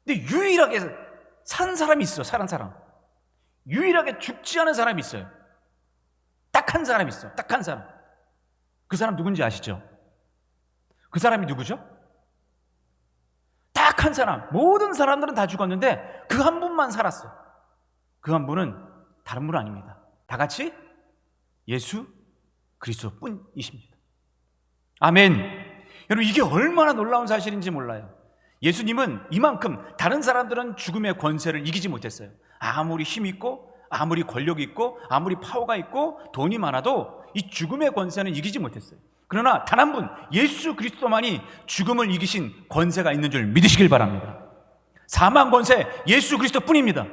근데 유일하게 산 사람이 있어요. 살은 사람. 유일하게 죽지 않은 사람이 있어요. 딱 한 사람이 있어요. 딱 한 사람. 그 사람 누군지 아시죠? 그 사람이 누구죠? 딱 한 사람. 모든 사람들은 다 죽었는데 그 한 분만 살았어요. 그 한 분은 다른 분 아닙니다. 다 같이 예수 그리스도 뿐이십니다. 아멘. 여러분 이게 얼마나 놀라운 사실인지 몰라요. 예수님은 이만큼, 다른 사람들은 죽음의 권세를 이기지 못했어요. 아무리 힘 있고 아무리 권력이 있고 아무리 파워가 있고 돈이 많아도 이 죽음의 권세는 이기지 못했어요. 그러나 단 한 분, 예수 그리스도만이 죽음을 이기신 권세가 있는 줄 믿으시길 바랍니다. 사망 권세 예수 그리스도 뿐입니다.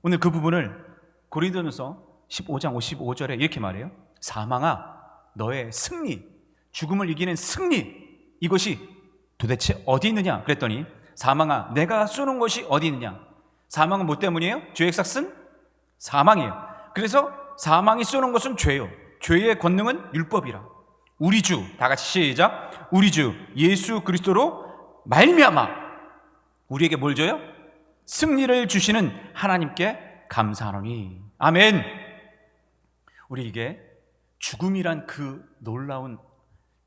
오늘 그 부분을 고린도전서 15장 55절에 이렇게 말해요. 사망아 너의 승리, 죽음을 이기는 승리, 이것이 도대체 어디 있느냐 그랬더니, 사망아 내가 쏘는 것이 어디 있느냐. 사망은 뭐 때문이에요? 죄의 삭은 사망이에요. 그래서 사망이 쏘는 것은 죄요. 죄의 권능은 율법이라. 우리 주, 다 같이 시작. 우리 주 예수 그리스도로 말미암아 우리에게 뭘 줘요? 승리를 주시는 하나님께 감사하노니. 아멘. 우리에게 죽음이란 그 놀라운,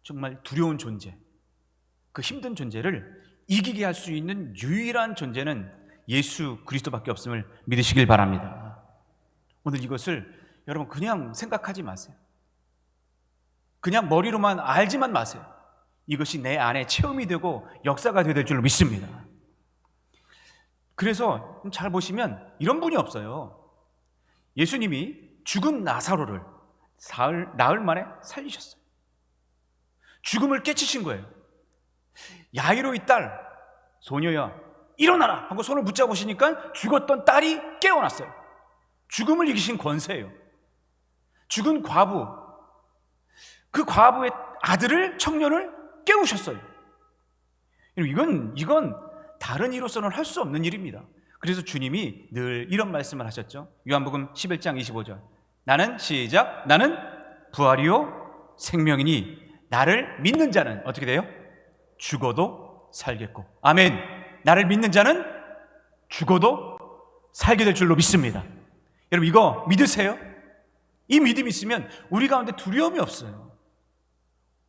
정말 두려운 존재, 그 힘든 존재를 이기게 할 수 있는 유일한 존재는 예수 그리스도밖에 없음을 믿으시길 바랍니다. 오늘 이것을 여러분 그냥 생각하지 마세요. 그냥 머리로만 알지만 마세요. 이것이 내 안에 체험이 되고 역사가 될 줄로 믿습니다. 그래서 잘 보시면 이런 분이 없어요. 예수님이 죽은 나사로를 나흘 만에 살리셨어요. 죽음을 깨치신 거예요. 야이로의 딸, 소녀야 일어나라 하고 손을 붙잡으시니까 죽었던 딸이 깨어났어요. 죽음을 이기신 권세예요. 죽은 과부, 그 과부의 아들을, 청년을 깨우셨어요. 이건 다른 이로서는 할 수 없는 일입니다. 그래서 주님이 늘 이런 말씀을 하셨죠. 요한복음 11장 25절. 나는, 시작, 나는 부활이요 생명이니 나를 믿는 자는 어떻게 돼요? 죽어도 살겠고. 아멘. 나를 믿는 자는 죽어도 살게 될 줄로 믿습니다. 여러분 이거 믿으세요? 이 믿음이 있으면 우리 가운데 두려움이 없어요.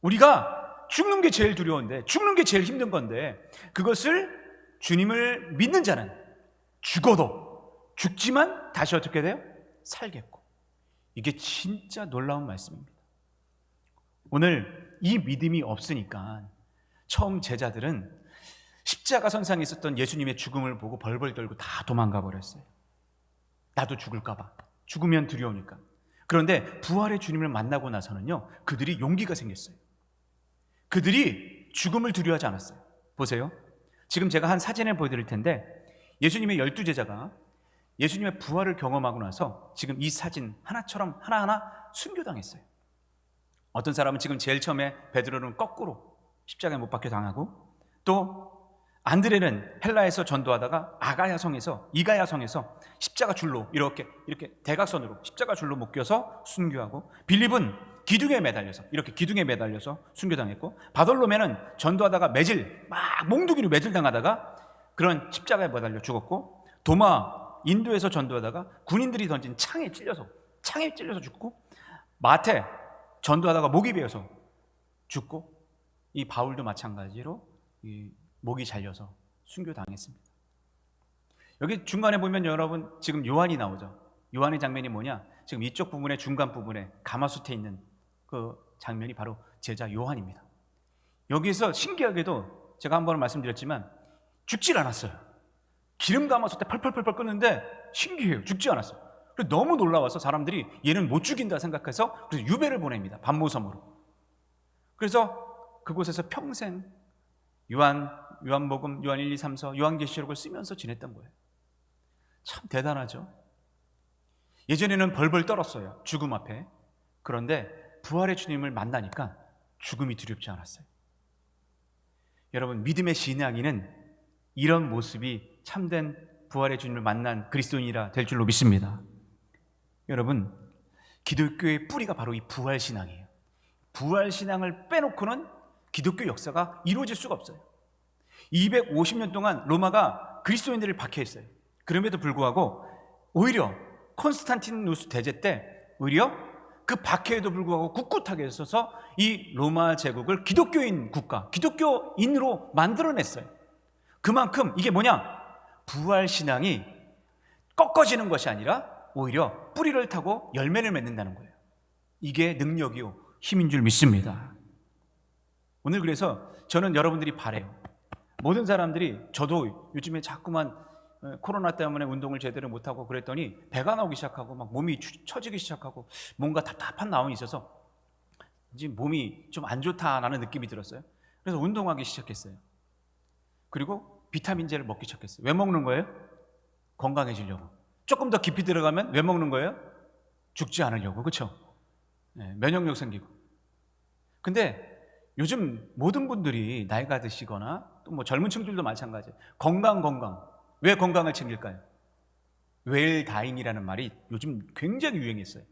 우리가 죽는 게 제일 두려운데, 죽는 게 제일 힘든 건데, 그것을 주님을 믿는 자는 죽어도, 죽지만 다시 어떻게 돼요? 살겠고. 이게 진짜 놀라운 말씀입니다. 오늘 이 믿음이 없으니까 처음 제자들은 십자가 선상에 있었던 예수님의 죽음을 보고 벌벌 떨고 다 도망가 버렸어요. 나도 죽을까 봐. 죽으면 두려우니까. 그런데 부활의 주님을 만나고 나서는요, 그들이 용기가 생겼어요. 그들이 죽음을 두려워하지 않았어요. 보세요. 지금 제가 한 사진을 보여드릴 텐데, 예수님의 12제자가 예수님의 부활을 경험하고 나서 지금 이 사진 하나처럼 하나하나 순교당했어요. 어떤 사람은 지금 제일 처음에 베드로는 거꾸로 십자가에 못 박혀 당하고, 또 안드레는 헬라에서 전도하다가 이가야성에서 십자가 줄로 이렇게 대각선으로 십자가 줄로 묶여서 순교하고, 빌립은 기둥에 매달려서 순교당했고, 바돌로메는 전도하다가 막 몽둥이로 매질당하다가 그런 십자가에 매달려 죽었고, 도마 인도에서 전도하다가 군인들이 던진 창에 찔려서 죽고, 마태 전도하다가 목이 베어서 죽고, 이 바울도 마찬가지로 목이 잘려서 순교당했습니다. 여기 중간에 보면 여러분 지금 요한이 나오죠. 요한의 장면이 뭐냐? 지금 이쪽 부분에, 중간 부분에 가마솥에 있는 그 장면이 바로 제자 요한입니다. 여기서 신기하게도 제가 한 번 말씀드렸지만 죽질 않았어요. 기름 가마솥에 펄펄펄펄 끓는데 신기해요. 죽지 않았어요. 그래서 너무 놀라워서 사람들이 얘는 못 죽인다 생각해서 그래서 유배를 보냅니다. 반모섬으로. 그래서 그곳에서 평생 요한복음, 요한 1, 2, 3서, 요한계시록을 쓰면서 지냈던 거예요. 참 대단하죠. 예전에는 벌벌 떨었어요, 죽음 앞에. 그런데 부활의 주님을 만나니까 죽음이 두렵지 않았어요. 여러분, 믿음의 신앙인은 이런 모습이 참된 부활의 주님을 만난 그리스도인이라 될 줄로 믿습니다. 여러분, 기독교의 뿌리가 바로 이 부활신앙이에요. 부활신앙을 빼놓고는 기독교 역사가 이루어질 수가 없어요. 250년 동안 로마가 그리스도인들을 박해했어요. 그럼에도 불구하고 오히려 콘스탄티누스 대제 때 오히려 그 박해에도 불구하고 굳굳하게 서서 이 로마 제국을 기독교인 국가, 기독교인으로 만들어냈어요. 그만큼 이게 뭐냐? 부활신앙이 꺾어지는 것이 아니라 오히려 뿌리를 타고 열매를 맺는다는 거예요. 이게 능력이요, 힘인 줄 믿습니다. 오늘 그래서 저는 여러분들이 바래요. 모든 사람들이, 저도 요즘에 자꾸만 코로나 때문에 운동을 제대로 못하고 그랬더니 배가 나오기 시작하고 막 몸이 처지기 시작하고 뭔가 답답한 마음이 있어서 이제 몸이 좀 안 좋다라는 느낌이 들었어요. 그래서 운동하기 시작했어요. 그리고 비타민제를 먹기 시작했어요. 왜 먹는 거예요? 건강해지려고. 조금 더 깊이 들어가면 왜 먹는 거예요? 죽지 않으려고. 그렇죠? 네, 면역력 생기고. 근데 요즘 모든 분들이 나이가 드시거나 또 뭐 젊은 층들도 마찬가지예요. 건강. 왜 건강을 챙길까요? 웰다잉이라는 말이 요즘 굉장히 유행했어요.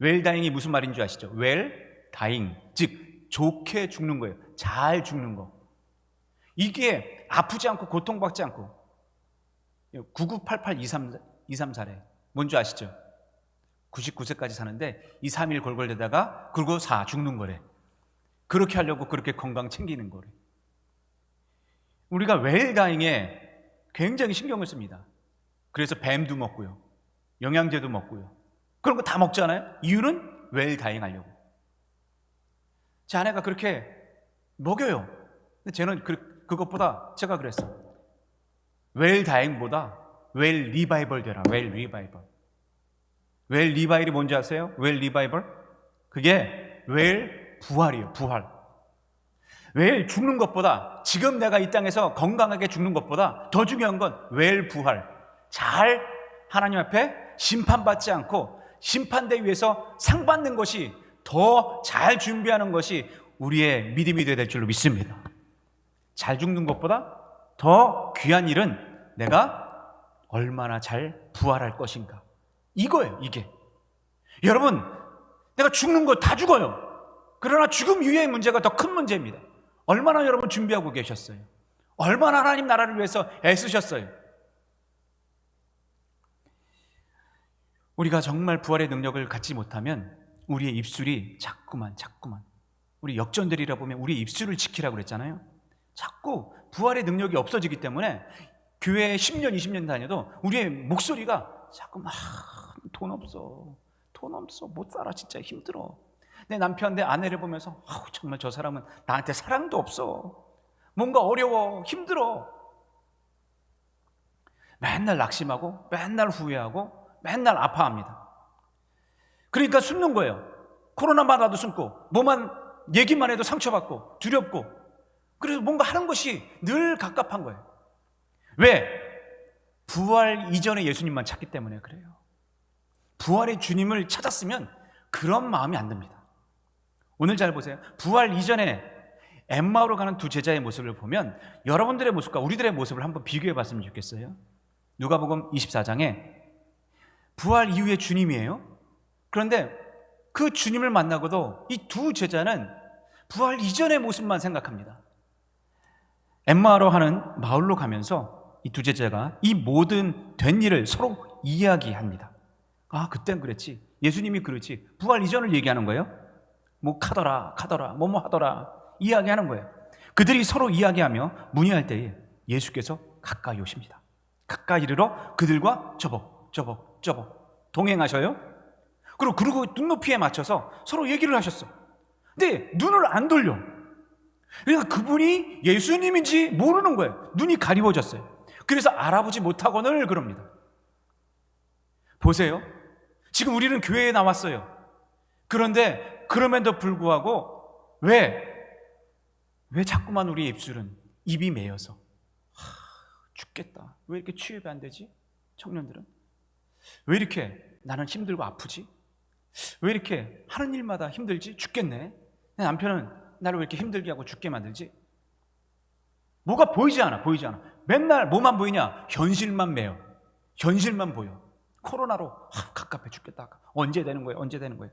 웰다잉이 무슨 말인 줄 아시죠? 웰다잉, 즉 좋게 죽는 거예요. 잘 죽는 거. 이게 아프지 않고 고통받지 않고 9988-234래. 뭔지 아시죠? 99세까지 사는데 2, 3일 골골대다가 그리고 죽는 거래. 그렇게 하려고 그렇게 건강 챙기는 거래. 우리가 웰다잉에 굉장히 신경을 씁니다. 그래서 뱀도 먹고요, 영양제도 먹고요, 그런 거 다 먹잖아요. 이유는 웰다잉 하려고. 제 아내가 그렇게 먹여요. 근데 저는 그것보다 제가 그랬어요. 웰다잉보다 웰리바이벌 되라. 웰리바이벌. 웰리바이벌이 뭔지 아세요? 웰리바이벌? 그게 웰부활이에요. 부활. 웰 죽는 것보다, 지금 내가 이 땅에서 건강하게 죽는 것보다 더 중요한 건 웰부활. 잘 하나님 앞에 심판받지 않고 심판대 위에서 상 받는 것이, 더 잘 준비하는 것이 우리의 믿음이 되어야 될 줄로 믿습니다. 잘 죽는 것보다 더 귀한 일은 내가 얼마나 잘 부활할 것인가. 이거예요, 이게. 여러분, 내가 죽는 거 다 죽어요. 그러나 죽음 이후의 문제가 더 큰 문제입니다. 얼마나 여러분 준비하고 계셨어요? 얼마나 하나님 나라를 위해서 애쓰셨어요? 우리가 정말 부활의 능력을 갖지 못하면 우리의 입술이 자꾸만 우리 역전들이라 보면 우리의 입술을 지키라고 그랬잖아요. 자꾸 부활의 능력이 없어지기 때문에 교회에 10년, 20년 다녀도 우리의 목소리가 자꾸 막 돈 없어, 못 살아, 진짜 힘들어. 내 남편, 내 아내를 보면서 정말 저 사람은 나한테 사랑도 없어, 뭔가 어려워, 힘들어. 맨날 낙심하고 맨날 후회하고 맨날 아파합니다. 그러니까 숨는 거예요. 코로나만 와도 숨고, 뭐만 얘기만 해도 상처받고 두렵고, 그래서 뭔가 하는 것이 늘 갑갑한 거예요. 왜? 부활 이전에 예수님만 찾기 때문에 그래요. 부활의 주님을 찾았으면 그런 마음이 안 듭니다. 오늘 잘 보세요. 부활 이전에 엠마오로 가는 두 제자의 모습을 보면 여러분들의 모습과 우리들의 모습을 한번 비교해 봤으면 좋겠어요. 누가복음 24장에 부활 이후의 주님이에요. 그런데 그 주님을 만나고도 이 두 제자는 부활 이전의 모습만 생각합니다. 엠마오로 하는 마을로 가면서 이 두 제자가 이 모든 된 일을 서로 이야기합니다. 그땐 그랬지, 예수님이 그렇지. 부활 이전을 얘기하는 거예요. 뭐 카더라 뭐뭐 하더라 이야기하는 거예요. 그들이 서로 이야기하며 문의할 때에 예수께서 가까이 오십니다. 가까이 이르러 그들과 저벅 동행하셔요. 그리고 눈높이에 맞춰서 서로 얘기를 하셨어. 근데 눈을 안 돌려. 그러니까 그분이 예수님인지 모르는 거예요. 눈이 가리워졌어요. 그래서 알아보지 못하고 늘 그럽니다. 보세요. 지금 우리는 교회에 나왔어요. 그런데 그럼에도 불구하고 왜 왜 자꾸만 우리 입술은 입이 메여서 죽겠다. 왜 이렇게 취업이 안 되지? 청년들은 왜 이렇게 나는 힘들고 아프지? 왜 이렇게 하는 일마다 힘들지? 죽겠네. 내 남편은 나를 왜 이렇게 힘들게 하고 죽게 만들지? 뭐가 보이지 않아. 맨날 뭐만 보이냐? 현실만 매요. 현실만 보여. 코로나로 갑갑해 죽겠다. 언제 되는 거예요?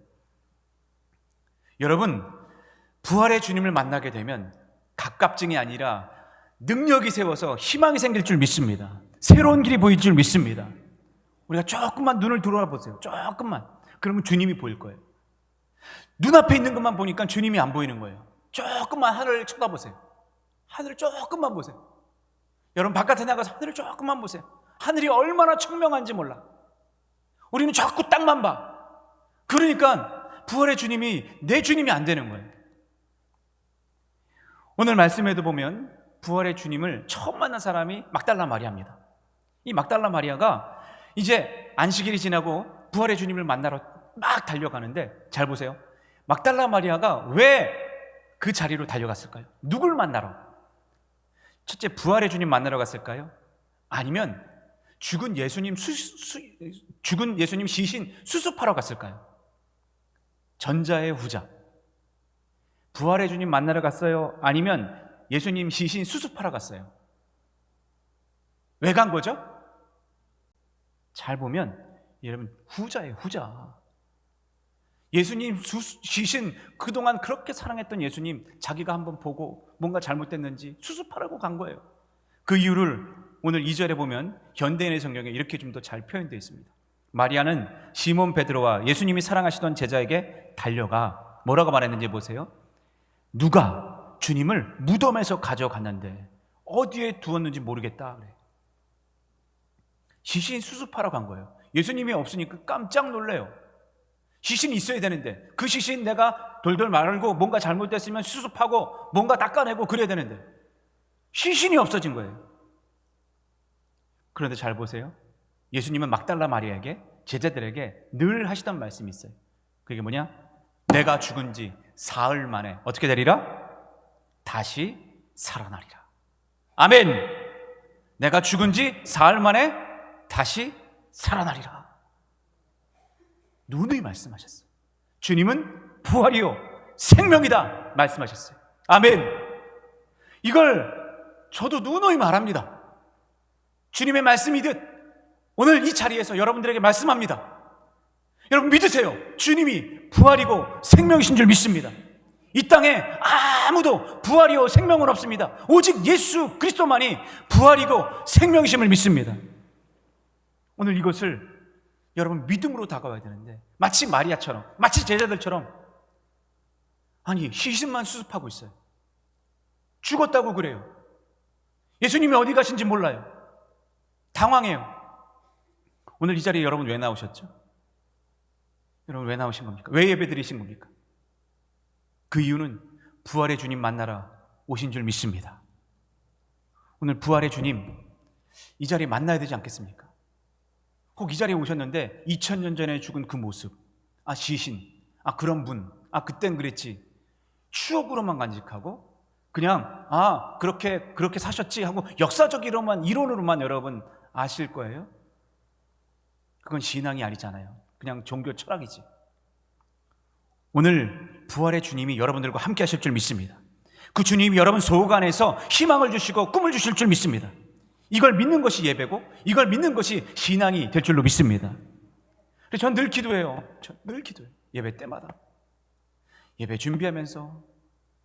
여러분, 부활의 주님을 만나게 되면 갑갑증이 아니라 능력이 세워서 희망이 생길 줄 믿습니다. 새로운 길이 보일 줄 믿습니다. 우리가 조금만 눈을 돌아보세요. 조금만. 그러면 주님이 보일 거예요. 눈앞에 있는 것만 보니까 주님이 안 보이는 거예요. 조금만 하늘을 쳐다보세요. 하늘을 조금만 보세요. 여러분 바깥에 나가서 하늘을 조금만 보세요. 하늘이 얼마나 청명한지 몰라. 우리는 자꾸 땅만 봐. 그러니까 부활의 주님이 내 주님이 안 되는 거예요. 오늘 말씀에도 보면 부활의 주님을 처음 만난 사람이 막달라 마리아입니다. 이 막달라 마리아가 이제 안식일이 지나고 부활의 주님을 만나러 막 달려가는데, 잘 보세요. 막달라 마리아가 왜 그 자리로 달려갔을까요? 누굴 만나러? 첫째, 부활의 주님 만나러 갔을까요? 아니면 죽은 예수님 시신 수습하러 갔을까요? 전자의 후자. 부활의 주님 만나러 갔어요? 아니면 예수님 시신 수습하러 갔어요? 왜 간 거죠? 잘 보면 여러분, 후자예요, 후자. 예수님 시신, 그동안 그렇게 사랑했던 예수님, 자기가 한번 보고 뭔가 잘못됐는지 수습하라고 간 거예요. 그 이유를 오늘 2절에 보면 현대인의 성경에 이렇게 좀 더 잘 표현되어 있습니다. 마리아는 시몬 베드로와 예수님이 사랑하시던 제자에게 달려가 뭐라고 말했는지 보세요. 누가 주님을 무덤에서 가져갔는데 어디에 두었는지 모르겠다 그래. 시신 수습하러 간 거예요. 예수님이 없으니까 깜짝 놀래요. 시신이 있어야 되는데, 그 시신 내가 돌돌 말고 뭔가 잘못됐으면 수습하고 뭔가 닦아내고 그래야 되는데 시신이 없어진 거예요. 그런데 잘 보세요. 예수님은 막달라 마리아에게, 제자들에게 늘 하시던 말씀이 있어요. 그게 뭐냐? 내가 죽은 지 사흘 만에 어떻게 되리라? 다시 살아나리라. 아멘. 내가 죽은 지 사흘 만에 다시 살아나리라. 누누이 말씀하셨어요. 주님은 부활이요 생명이다 말씀하셨어요. 아멘. 이걸 저도 누누이 말합니다. 주님의 말씀이듯 오늘 이 자리에서 여러분들에게 말씀합니다. 여러분 믿으세요. 주님이 부활이고 생명이신 줄 믿습니다. 이 땅에 아무도 부활이요 생명은 없습니다. 오직 예수 그리스도만이 부활이고 생명이심을 믿습니다. 오늘 이것을 여러분 믿음으로 다가와야 되는데, 마치 마리아처럼, 마치 제자들처럼, 아니 시신만 수습하고 있어요. 죽었다고 그래요. 예수님이 어디 가신지 몰라요. 당황해요. 오늘 이 자리에 여러분 왜 나오셨죠? 여러분 왜 나오신 겁니까? 왜 예배 드리신 겁니까? 그 이유는 부활의 주님 만나러 오신 줄 믿습니다. 오늘 부활의 주님 이 자리에 만나야 되지 않겠습니까? 혹 이 자리에 오셨는데 2000년 전에 죽은 그 모습, 시신, 그런 분, 그땐 그랬지, 추억으로만 간직하고 그냥 그렇게 사셨지 하고 역사적으로만, 이론으로만 여러분 아실 거예요? 그건 신앙이 아니잖아요. 그냥 종교 철학이지. 오늘 부활의 주님이 여러분들과 함께 하실 줄 믿습니다. 그 주님이 여러분 속 안에서 희망을 주시고 꿈을 주실 줄 믿습니다. 이걸 믿는 것이 예배고, 이걸 믿는 것이 신앙이 될 줄로 믿습니다. 그래서 전 늘 기도해요. 늘 기도해요. 예배 때마다. 예배 준비하면서,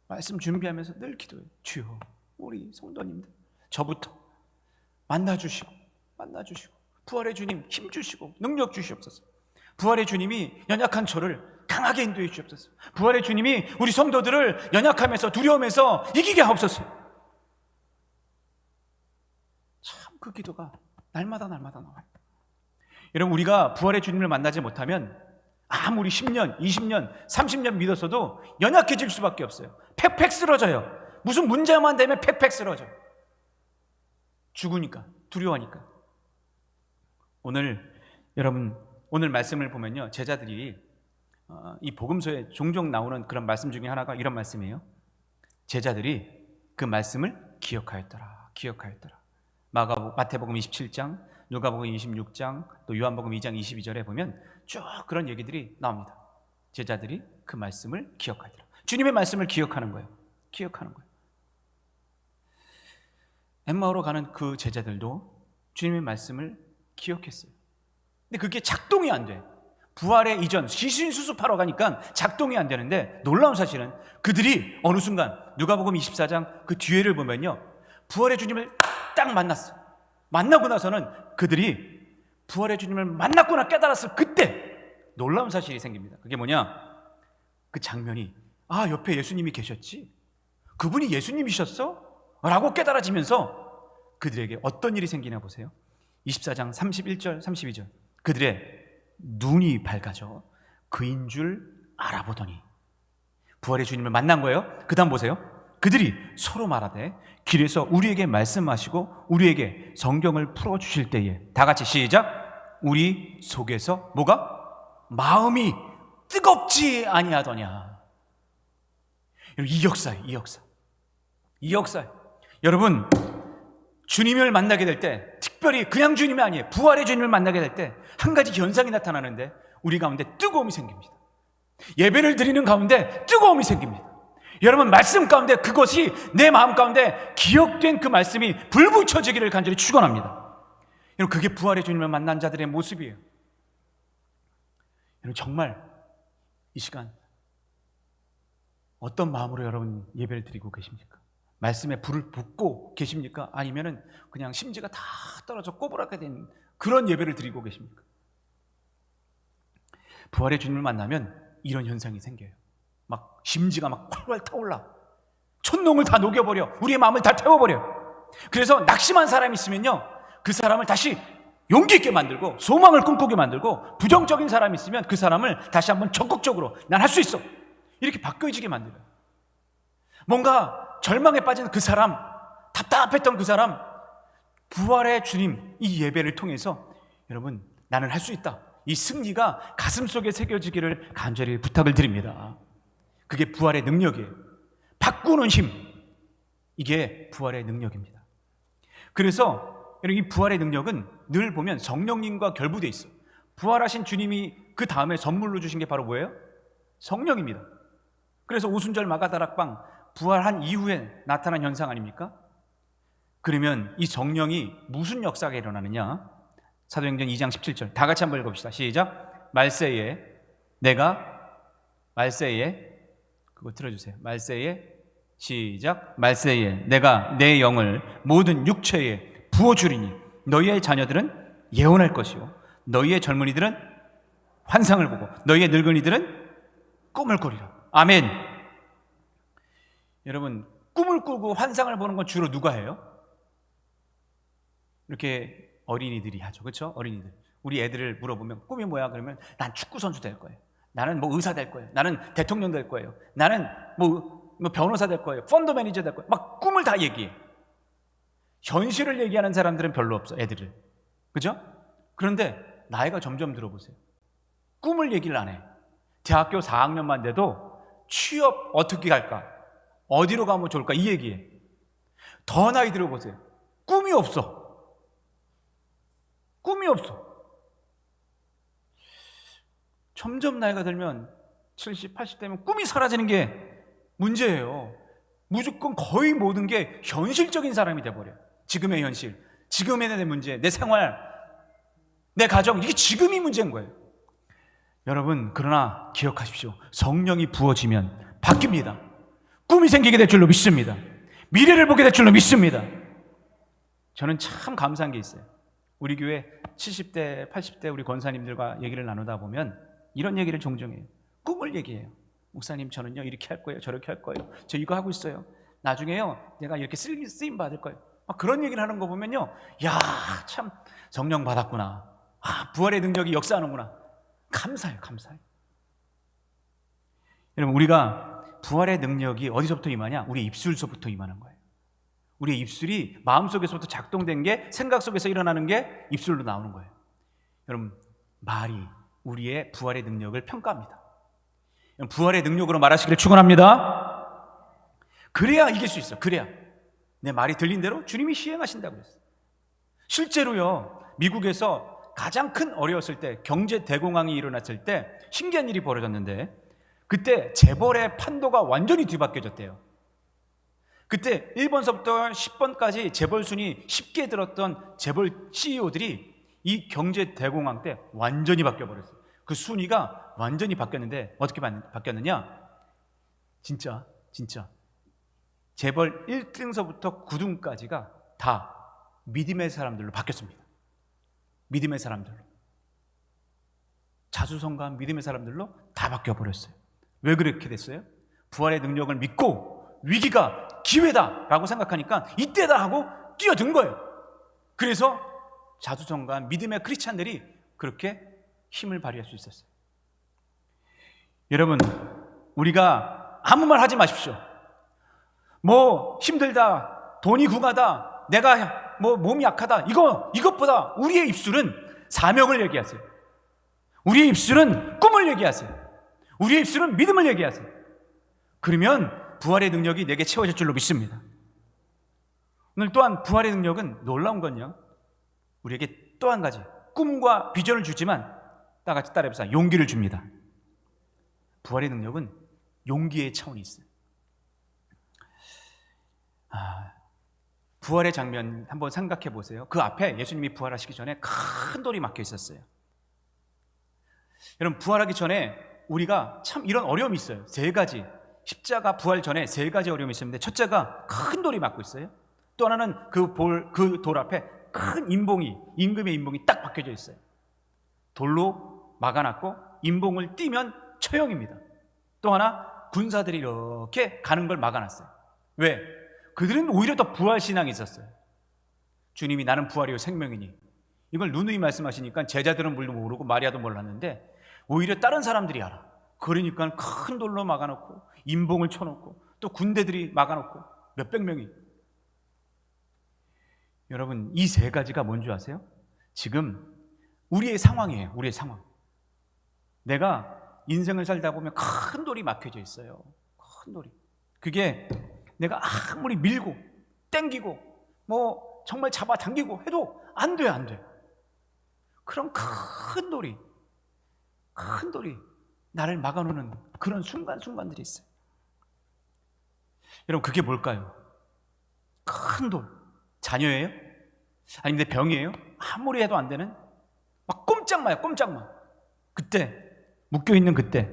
말씀 준비하면서 늘 기도해요. 주여, 우리 성도님들 저부터 만나주시고 부활의 주님 힘 주시고 능력 주시옵소서. 부활의 주님이 연약한 저를 강하게 인도해 주시옵소서. 부활의 주님이 우리 성도들을 연약함에서 두려움에서 이기게 하옵소서. 참 그 기도가 날마다 나와요. 여러분, 우리가 부활의 주님을 만나지 못하면 아무리 10년, 20년, 30년 믿었어도 연약해질 수밖에 없어요. 팩팩 쓰러져요. 무슨 문제만 되면 팩팩 쓰러져요. 죽으니까, 두려워하니까. 여러분 오늘 말씀을 보면요, 제자들이 이 복음서에 종종 나오는 그런 말씀 중에 하나가 이런 말씀이에요. 제자들이 그 말씀을 기억하였더라. 기억하였더라. 마태복음 27장, 누가복음 26장, 또 요한복음 2장 22절에 보면 쭉 그런 얘기들이 나옵니다. 제자들이 그 말씀을 기억하더라. 주님의 말씀을 기억하는 거예요. 기억하는 거예요. 엠마오로 가는 그 제자들도 주님의 말씀을 기억했어요. 근데 그게 작동이 안 돼. 부활의 이전 시신 수습하러 가니까 작동이 안 되는데, 놀라운 사실은 그들이 어느 순간 누가복음 24장 그 뒤에를 보면요, 부활의 주님을 딱 만났어. 만나고 나서는 그들이 부활의 주님을 만났구나 깨달았을 그때 놀라운 사실이 생깁니다. 그게 뭐냐? 그 장면이, 아, 옆에 예수님이 계셨지? 그분이 예수님이셨어? 라고 깨달아지면서 그들에게 어떤 일이 생기나 보세요. 24장 31절 32절, 그들의 눈이 밝아져 그인 줄 알아보더니, 부활의 주님을 만난 거예요. 그 다음 보세요. 그들이 서로 말하되 길에서 우리에게 말씀하시고 우리에게 성경을 풀어주실 때에, 다 같이 시작, 우리 속에서 뭐가? 마음이 뜨겁지 아니하더냐. 이 역사예요. 이 역사예요. 여러분, 주님을 만나게 될 때, 특별히 그냥 주님이 아니에요, 부활의 주님을 만나게 될 때 한 가지 현상이 나타나는데, 우리 가운데 뜨거움이 생깁니다. 예배를 드리는 가운데 뜨거움이 생깁니다. 여러분, 말씀 가운데 그것이 내 마음 가운데 기억된 그 말씀이 불붙여지기를 간절히 축원합니다. 여러분, 그게 부활의 주님을 만난 자들의 모습이에요. 여러분, 정말 이 시간 어떤 마음으로 여러분 예배를 드리고 계십니까? 말씀에 불을 붓고 계십니까? 아니면은 그냥 심지가 다 떨어져 꼬부라게 된 그런 예배를 드리고 계십니까? 부활의 주님을 만나면 이런 현상이 생겨요. 막 심지가 막 활활 타올라. 촌농을 다 녹여버려. 우리의 마음을 다 태워버려. 그래서 낙심한 사람이 있으면요, 그 사람을 다시 용기 있게 만들고 소망을 꿈꾸게 만들고, 부정적인 사람이 있으면 그 사람을 다시 한번 적극적으로 난 할 수 있어, 이렇게 바뀌어지게 만들어요. 뭔가 절망에 빠진 그 사람, 답답했던 그 사람, 부활의 주님 이 예배를 통해서 여러분, 나는 할 수 있다, 이 승리가 가슴속에 새겨지기를 간절히 부탁을 드립니다. 그게 부활의 능력이에요. 바꾸는 힘, 이게 부활의 능력입니다. 그래서 이 부활의 능력은 늘 보면 성령님과 결부되어 있어요. 부활하신 주님이 그 다음에 선물로 주신 게 바로 뭐예요? 성령입니다. 그래서 오순절 마가다락방 부활한 이후에 나타난 현상 아닙니까? 그러면 이 성령이 무슨 역사가 일어나느냐? 사도행전 2장 17절 다 같이 한번 읽어봅시다. 시작. 말세에 그거 틀어주세요. 말세에, 시작. 말세에 내가 내 영을 모든 육체에 부어주리니 너희의 자녀들은 예언할 것이요 너희의 젊은이들은 환상을 보고 너희의 늙은이들은 꿈을 꾸리라. 아멘. 여러분, 꿈을 꾸고 환상을 보는 건 주로 누가 해요? 이렇게 어린이들이 하죠. 그렇죠? 어린이들. 우리 애들을 물어보면 꿈이 뭐야? 그러면 난 축구 선수 될 거예요. 나는 뭐 의사 될 거예요. 나는 대통령 될 거예요. 나는 뭐 변호사 될 거예요. 펀드 매니저 될 거예요. 막 꿈을 다 얘기해. 현실을 얘기하는 사람들은 별로 없어, 애들을. 그죠? 그런데 나이가 점점 들어보세요. 꿈을 얘기를 안 해. 대학교 4학년만 돼도 취업 어떻게 할까? 어디로 가면 좋을까? 이 얘기해. 더 나이 들어보세요. 꿈이 없어. 꿈이 없어. 점점 나이가 들면 70, 80대면 꿈이 사라지는 게 문제예요. 무조건 거의 모든 게 현실적인 사람이 돼버려요. 지금의 현실, 지금의 내 문제, 내 생활, 내 가정, 이게 지금이 문제인 거예요. 여러분, 그러나 기억하십시오. 성령이 부어지면 바뀝니다. 꿈이 생기게 될 줄로 믿습니다. 미래를 보게 될 줄로 믿습니다. 저는 참 감사한 게 있어요. 우리 교회 70대, 80대 우리 권사님들과 얘기를 나누다 보면 이런 얘기를 종종 해요. 꿈을 얘기해요. 목사님, 저는요 이렇게 할 거예요, 저렇게 할 거예요, 저 이거 하고 있어요, 나중에요 내가 이렇게 쓰임 받을 거예요. 그런 얘기를 하는 거 보면요, 야, 참 성령 받았구나, 부활의 능력이 역사하는구나. 감사해요. 여러분, 우리가 부활의 능력이 어디서부터 임하냐? 우리 입술서부터 임하는 거예요. 우리의 입술이 마음속에서부터 작동된 게, 생각 속에서 일어나는 게 입술로 나오는 거예요. 여러분, 말이 우리의 부활의 능력을 평가합니다. 부활의 능력으로 말하시기를 축원합니다. 그래야 이길 수 있어요. 그래야. 내 말이 들린 대로 주님이 시행하신다고 그랬어요. 실제로요, 미국에서 가장 큰 어려웠을 때, 경제 대공황이 일어났을 때 신기한 일이 벌어졌는데, 그때 재벌의 판도가 완전히 뒤바뀌어졌대요. 그때 1번서부터 10번까지 재벌 순위 10개 들었던 재벌 CEO들이 이 경제 대공황 때 완전히 바뀌어버렸어요. 그 순위가 완전히 바뀌었는데 어떻게 바뀌었느냐? 진짜 재벌 1등서부터 9등까지가 다 믿음의 사람들로 바뀌었습니다. 믿음의 사람들로, 자수성가한 믿음의 사람들로 다 바뀌어버렸어요. 왜 그렇게 됐어요? 부활의 능력을 믿고 위기가 기회다라고 생각하니까 이때다 하고 뛰어든 거예요. 그래서 자수성가한 믿음의 크리스찬들이 그렇게 힘을 발휘할 수 있었어요. 여러분, 우리가 아무 말 하지 마십시오. 뭐 힘들다, 돈이 궁하다, 내가 뭐 몸이 약하다, 이것보다 우리의 입술은 사명을 얘기하세요. 우리의 입술은 꿈을 얘기하세요. 우리의 입술은 믿음을 얘기하세요. 그러면 부활의 능력이 내게 채워질 줄로 믿습니다. 오늘 또한 부활의 능력은 놀라운 건요, 우리에게 또 한 가지 꿈과 비전을 주지만 다 같이 따라해보자. 용기를 줍니다. 부활의 능력은 용기의 차원이 있어요. 부활의 장면 한번 생각해 보세요. 그 앞에 예수님이 부활하시기 전에 큰 돌이 막혀 있었어요. 여러분, 부활하기 전에 우리가 참 이런 어려움이 있어요. 3가지. 십자가 부활 전에 3가지 어려움이 있었는데, 첫째가 큰 돌이 막고 있어요. 또 하나는 그 돌 앞에 큰 임금의 임봉이 딱 박혀져 있어요. 돌로 막아놨고 임봉을 띄면 처형입니다. 또 하나, 군사들이 이렇게 가는 걸 막아놨어요. 왜? 그들은 오히려 더 부활신앙이 있었어요. 주님이 나는 부활이요 생명이니, 이걸 누누이 말씀하시니까 제자들은 물론 모르고 마리아도 몰랐는데 오히려 다른 사람들이 알아. 그러니까 큰 돌로 막아놓고 임봉을 쳐놓고 또 군대들이 막아놓고 몇백 명이. 여러분, 이 3가지가 뭔지 아세요? 지금 우리의 상황이에요. 우리의 상황. 내가 인생을 살다 보면 큰 돌이 막혀져 있어요. 큰 돌이. 그게 내가 아무리 밀고 땡기고 뭐 정말 잡아당기고 해도 안 돼. 그런 큰 돌이 나를 막아놓는 그런 순간들이 있어요. 여러분, 그게 뭘까요? 큰 돌. 자녀예요? 아니면 내 병이에요? 아무리 해도 안 되는? 막 꼼짝마요. 그때 묶여있는 그때,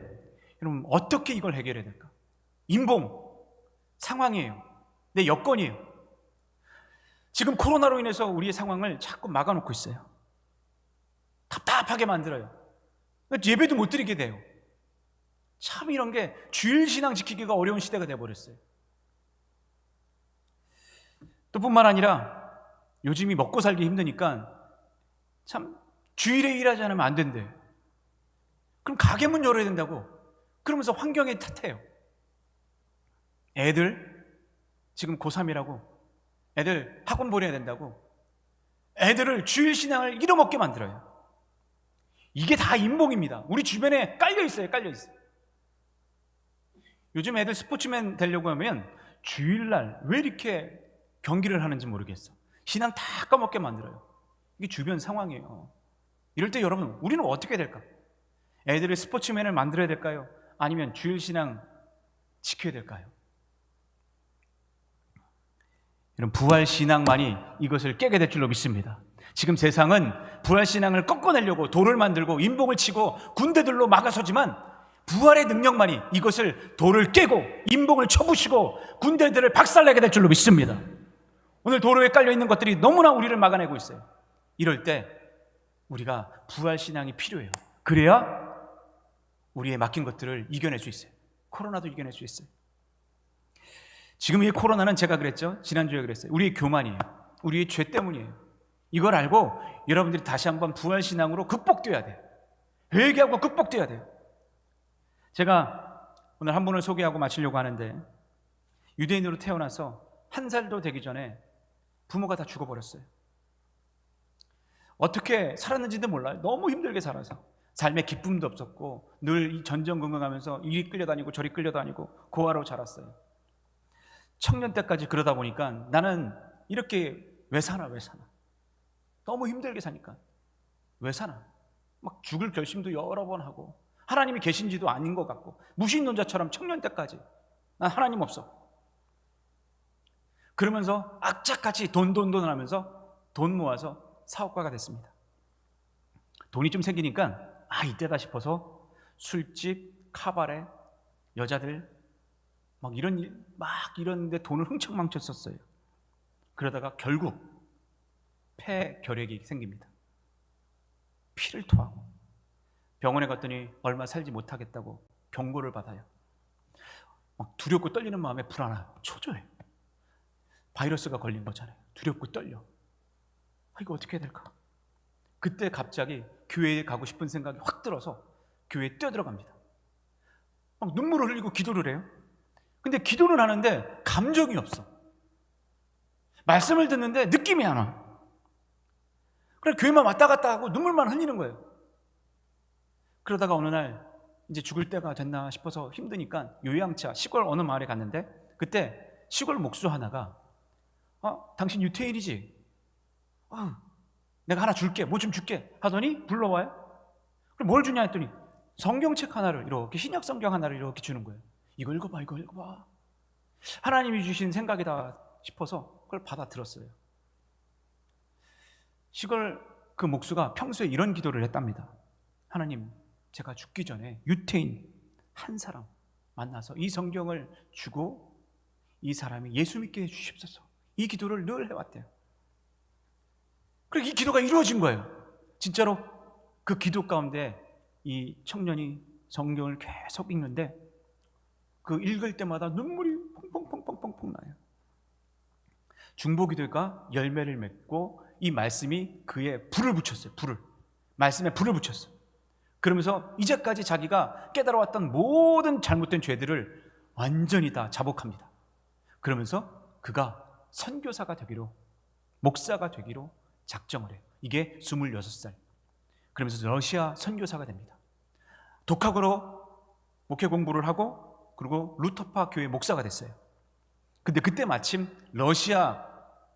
여러분, 어떻게 이걸 해결해야 될까? 임봉, 상황이에요. 내 여건이에요. 지금 코로나로 인해서 우리의 상황을 자꾸 막아놓고 있어요. 답답하게 만들어요. 예배도 못 드리게 돼요. 참 이런 게 주일 신앙 지키기가 어려운 시대가 돼버렸어요. 또 뿐만 아니라 요즘이 먹고 살기 힘드니까 참 주일에 일하지 않으면 안 된대. 그럼 가게 문 열어야 된다고. 그러면서 환경에 탓해요. 애들 지금 고3이라고 애들 학원 보내야 된다고 애들을 주일 신앙을 잃어먹게 만들어요. 이게 다 임봉입니다. 우리 주변에 깔려있어요. 요즘 애들 스포츠맨 되려고 하면 주일날 왜 이렇게 경기를 하는지 모르겠어. 신앙 다 까먹게 만들어요. 이게 주변 상황이에요. 이럴 때 여러분, 우리는 어떻게 될까? 애들을 스포츠맨을 만들어야 될까요? 아니면 주일 신앙 지켜야 될까요? 이런 부활 신앙만이 이것을 깨게 될 줄로 믿습니다. 지금 세상은 부활 신앙을 꺾어내려고 돌을 만들고 임봉을 치고 군대들로 막아서지만 부활의 능력만이 이것을 돌을 깨고 임봉을 쳐부시고 군대들을 박살내게 될 줄로 믿습니다. 오늘 도로에 깔려있는 것들이 너무나 우리를 막아내고 있어요. 이럴 때 우리가 부활 신앙이 필요해요. 그래야 우리의 막힌 것들을 이겨낼 수 있어요. 코로나도 이겨낼 수 있어요. 지금 이 코로나는 제가 그랬죠. 지난주에 그랬어요. 우리의 교만이에요. 우리의 죄 때문이에요. 이걸 알고 여러분들이 다시 한번 부활 신앙으로 극복돼야 돼요. 회개하고 극복돼야 돼요. 제가 오늘 한 분을 소개하고 마치려고 하는데, 유대인으로 태어나서 1살도 되기 전에 부모가 다 죽어버렸어요. 어떻게 살았는지도 몰라요. 너무 힘들게 살아서 삶에 기쁨도 없었고 늘 전전긍긍하면서 이리 끌려다니고 저리 끌려다니고 고아로 자랐어요. 청년 때까지 그러다 보니까 나는 이렇게 왜 사나 너무 힘들게 사니까 왜 사나 막 죽을 결심도 여러 번 하고 하나님이 계신지도 아닌 것 같고 무신론자처럼 청년 때까지 난 하나님 없어. 그러면서 악착같이 돈 하면서 돈 모아서 사업가가 됐습니다. 돈이 좀 생기니까 이때다 싶어서 술집, 카바레, 여자들 막 이런데 돈을 흥청망청 썼어요. 그러다가 결국 폐결핵이 생깁니다. 피를 토하고 병원에 갔더니 얼마 살지 못하겠다고 경고를 받아요. 막 두렵고 떨리는 마음에 불안해요. 초조해요. 바이러스가 걸린 거잖아요. 두렵고 떨려. 이거 어떻게 해야 될까? 그때 갑자기 교회에 가고 싶은 생각이 확 들어서 교회에 뛰어들어갑니다. 막 눈물을 흘리고 기도를 해요. 근데 기도를 하는데 감정이 없어. 말씀을 듣는데 느낌이 안 와. 그래 교회만 왔다 갔다 하고 눈물만 흘리는 거예요. 그러다가 어느 날 이제 죽을 때가 됐나 싶어서 힘드니까 요양차 시골 어느 마을에 갔는데 그때 시골 목수 하나가 당신 유태인이지? 내가 하나 줄게. 뭐 좀 줄게 하더니 불러와요. 그럼 뭘 주냐 했더니 성경책 하나를 이렇게 신약 성경 하나를 이렇게 주는 거예요. 이거 읽어봐. 하나님이 주신 생각이다 싶어서 그걸 받아 들었어요. 시골 그 목수가 평소에 이런 기도를 했답니다. 하나님, 제가 죽기 전에 유태인 한 사람 만나서 이 성경을 주고 이 사람이 예수 믿게 해주십소서. 이 기도를 늘 해왔대요. 그리고 이 기도가 이루어진 거예요. 진짜로 그 기도 가운데 이 청년이 성경을 계속 읽는데 그 읽을 때마다 눈물이 펑펑펑펑펑 나요. 중보기도가 열매를 맺고 이 말씀이 그의 불을 붙였어요. 말씀에 불을 붙였어요. 그러면서 이제까지 자기가 깨달아왔던 모든 잘못된 죄들을 완전히 다 자복합니다. 그러면서 그가 선교사가 되기로, 목사가 되기로 작정을 해요. 이게 26살. 그러면서 러시아 선교사가 됩니다. 독학으로 목회 공부를 하고 그리고 루터파 교회 목사가 됐어요. 근데 그때 마침 러시아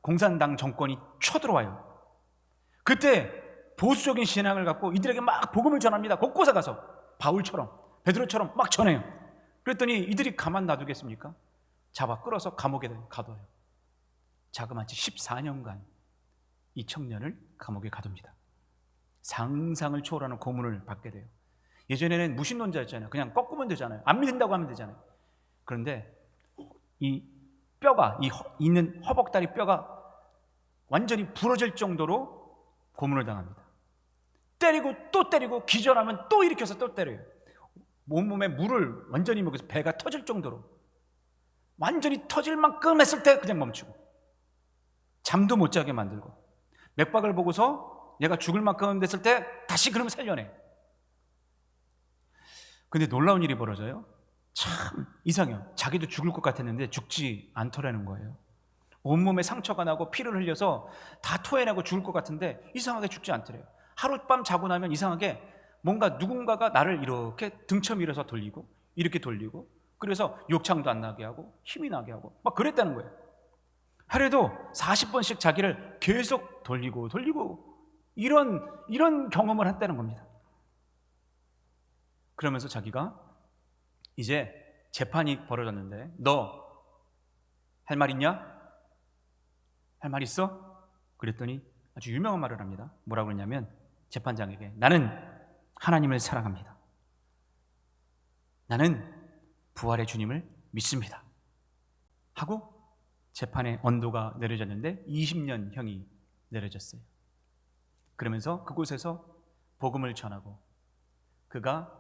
공산당 정권이 쳐들어와요. 그때 보수적인 신앙을 갖고 이들에게 막 복음을 전합니다. 곳곳에 가서 바울처럼 베드로처럼 막 전해요. 그랬더니 이들이 가만 놔두겠습니까? 잡아 끌어서 감옥에 가둬요. 자그마치 14년간 이 청년을 감옥에 가둡니다. 상상을 초월하는 고문을 받게 돼요. 예전에는 무신론자였잖아요. 그냥 꺾으면 되잖아요. 안 믿는다고 하면 되잖아요. 그런데 이 뼈가, 있는 허벅다리 뼈가 완전히 부러질 정도로 고문을 당합니다. 때리고 또 때리고 기절하면 또 일으켜서 또 때려요. 온몸에 물을 완전히 먹여서 배가 터질 정도로 완전히 터질 만큼 했을 때 그냥 멈추고 잠도 못 자게 만들고 맥박을 보고서 얘가 죽을 만큼 됐을 때 다시 그러면 살려내. 근데 놀라운 일이 벌어져요. 참 이상해요. 자기도 죽을 것 같았는데 죽지 않더라는 거예요. 온몸에 상처가 나고 피를 흘려서 다 토해내고 죽을 것 같은데 이상하게 죽지 않더래요. 하룻밤 자고 나면 이상하게 뭔가 누군가가 나를 이렇게 등쳐 밀어서 돌리고 이렇게 돌리고 그래서 욕창도 안 나게 하고 힘이 나게 하고 막 그랬다는 거예요. 하루에도 40번씩 자기를 계속 돌리고 이런 경험을 했다는 겁니다. 그러면서 자기가 이제 재판이 벌어졌는데 너 할 말 있냐? 할 말 있어? 그랬더니 아주 유명한 말을 합니다. 뭐라고 그러냐면 재판장에게 나는 하나님을 사랑합니다. 나는 부활의 주님을 믿습니다. 하고 재판의 언도가 내려졌는데 20년형이 내려졌어요. 그러면서 그곳에서 복음을 전하고 그가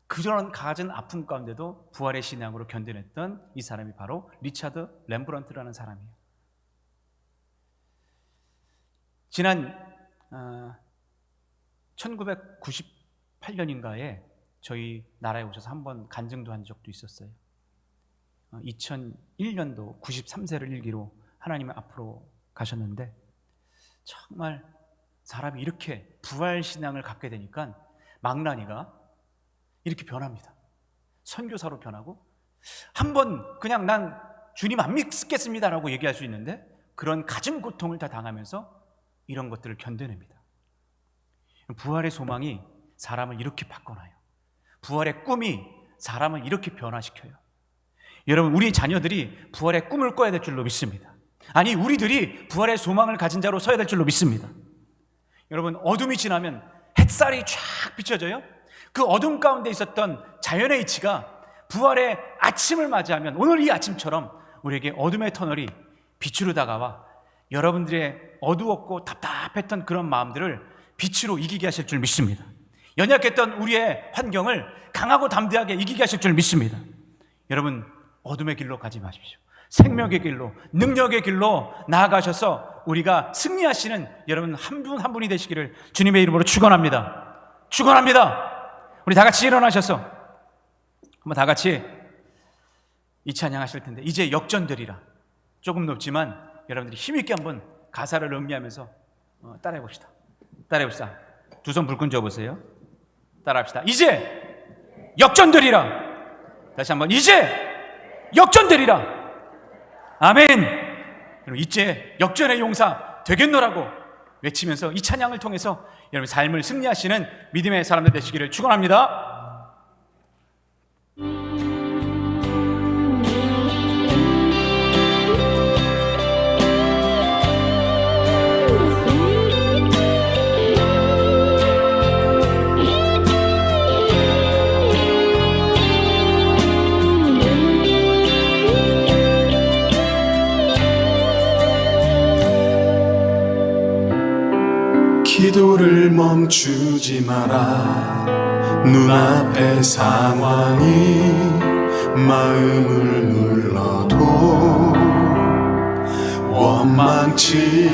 그런 갖은 아픔 가운데도 부활의 신앙으로 견뎌냈던 이 사람이 바로 리차드 렘브란트라는 사람이에요. 지난 1998년인가에 저희 나라에 오셔서 한번 간증도 한 적도 있었어요. 2001년도 93세를 일기로 하나님 앞으로 가셨는데 정말 사람이 이렇게 부활신앙을 갖게 되니까 망나니가 이렇게 변합니다. 선교사로 변하고 한번 그냥 난 주님 안 믿겠습니다라고 얘기할 수 있는데 그런 가진 고통을 다 당하면서 이런 것들을 견뎌냅니다. 부활의 소망이 사람을 이렇게 바꿔놔요. 부활의 꿈이 사람을 이렇게 변화시켜요. 여러분, 우리 자녀들이 부활의 꿈을 꿔야 될 줄로 믿습니다. 아니, 우리들이 부활의 소망을 가진 자로 서야 될 줄로 믿습니다. 여러분, 어둠이 지나면 햇살이 쫙 비춰져요. 그 어둠 가운데 있었던 자연의 이치가 부활의 아침을 맞이하면 오늘 이 아침처럼 우리에게 어둠의 터널이 빛으로 다가와 여러분들의 어두웠고 답답했던 그런 마음들을 빛으로 이기게 하실 줄 믿습니다. 연약했던 우리의 환경을 강하고 담대하게 이기게 하실 줄 믿습니다. 여러분, 어둠의 길로 가지 마십시오. 생명의 길로, 능력의 길로 나아가셔서 우리가 승리하시는 여러분 한 분 한 분이 되시기를 주님의 이름으로 축원합니다. 축원합니다. 우리 다 같이 일어나셔서 한번 다 같이 이 찬양 하실 텐데, 이제 역전되리라. 조금 높지만 여러분들이 힘있게 한번 가사를 음미하면서 따라해 봅시다. 따라해 봅시다. 두 손 불끈 쥐어 보세요. 따라합시다. 이제 역전되리라. 다시 한번, 이제 역전되리라. 아멘. 여러분, 이제 역전의 용사 되겠노라고 외치면서 이 찬양을 통해서 여러분 삶을 승리하시는 믿음의 사람들 되시기를 축원합니다. 기도를 멈추지 마라. 눈앞의 상황이 마음을 눌러도 원망치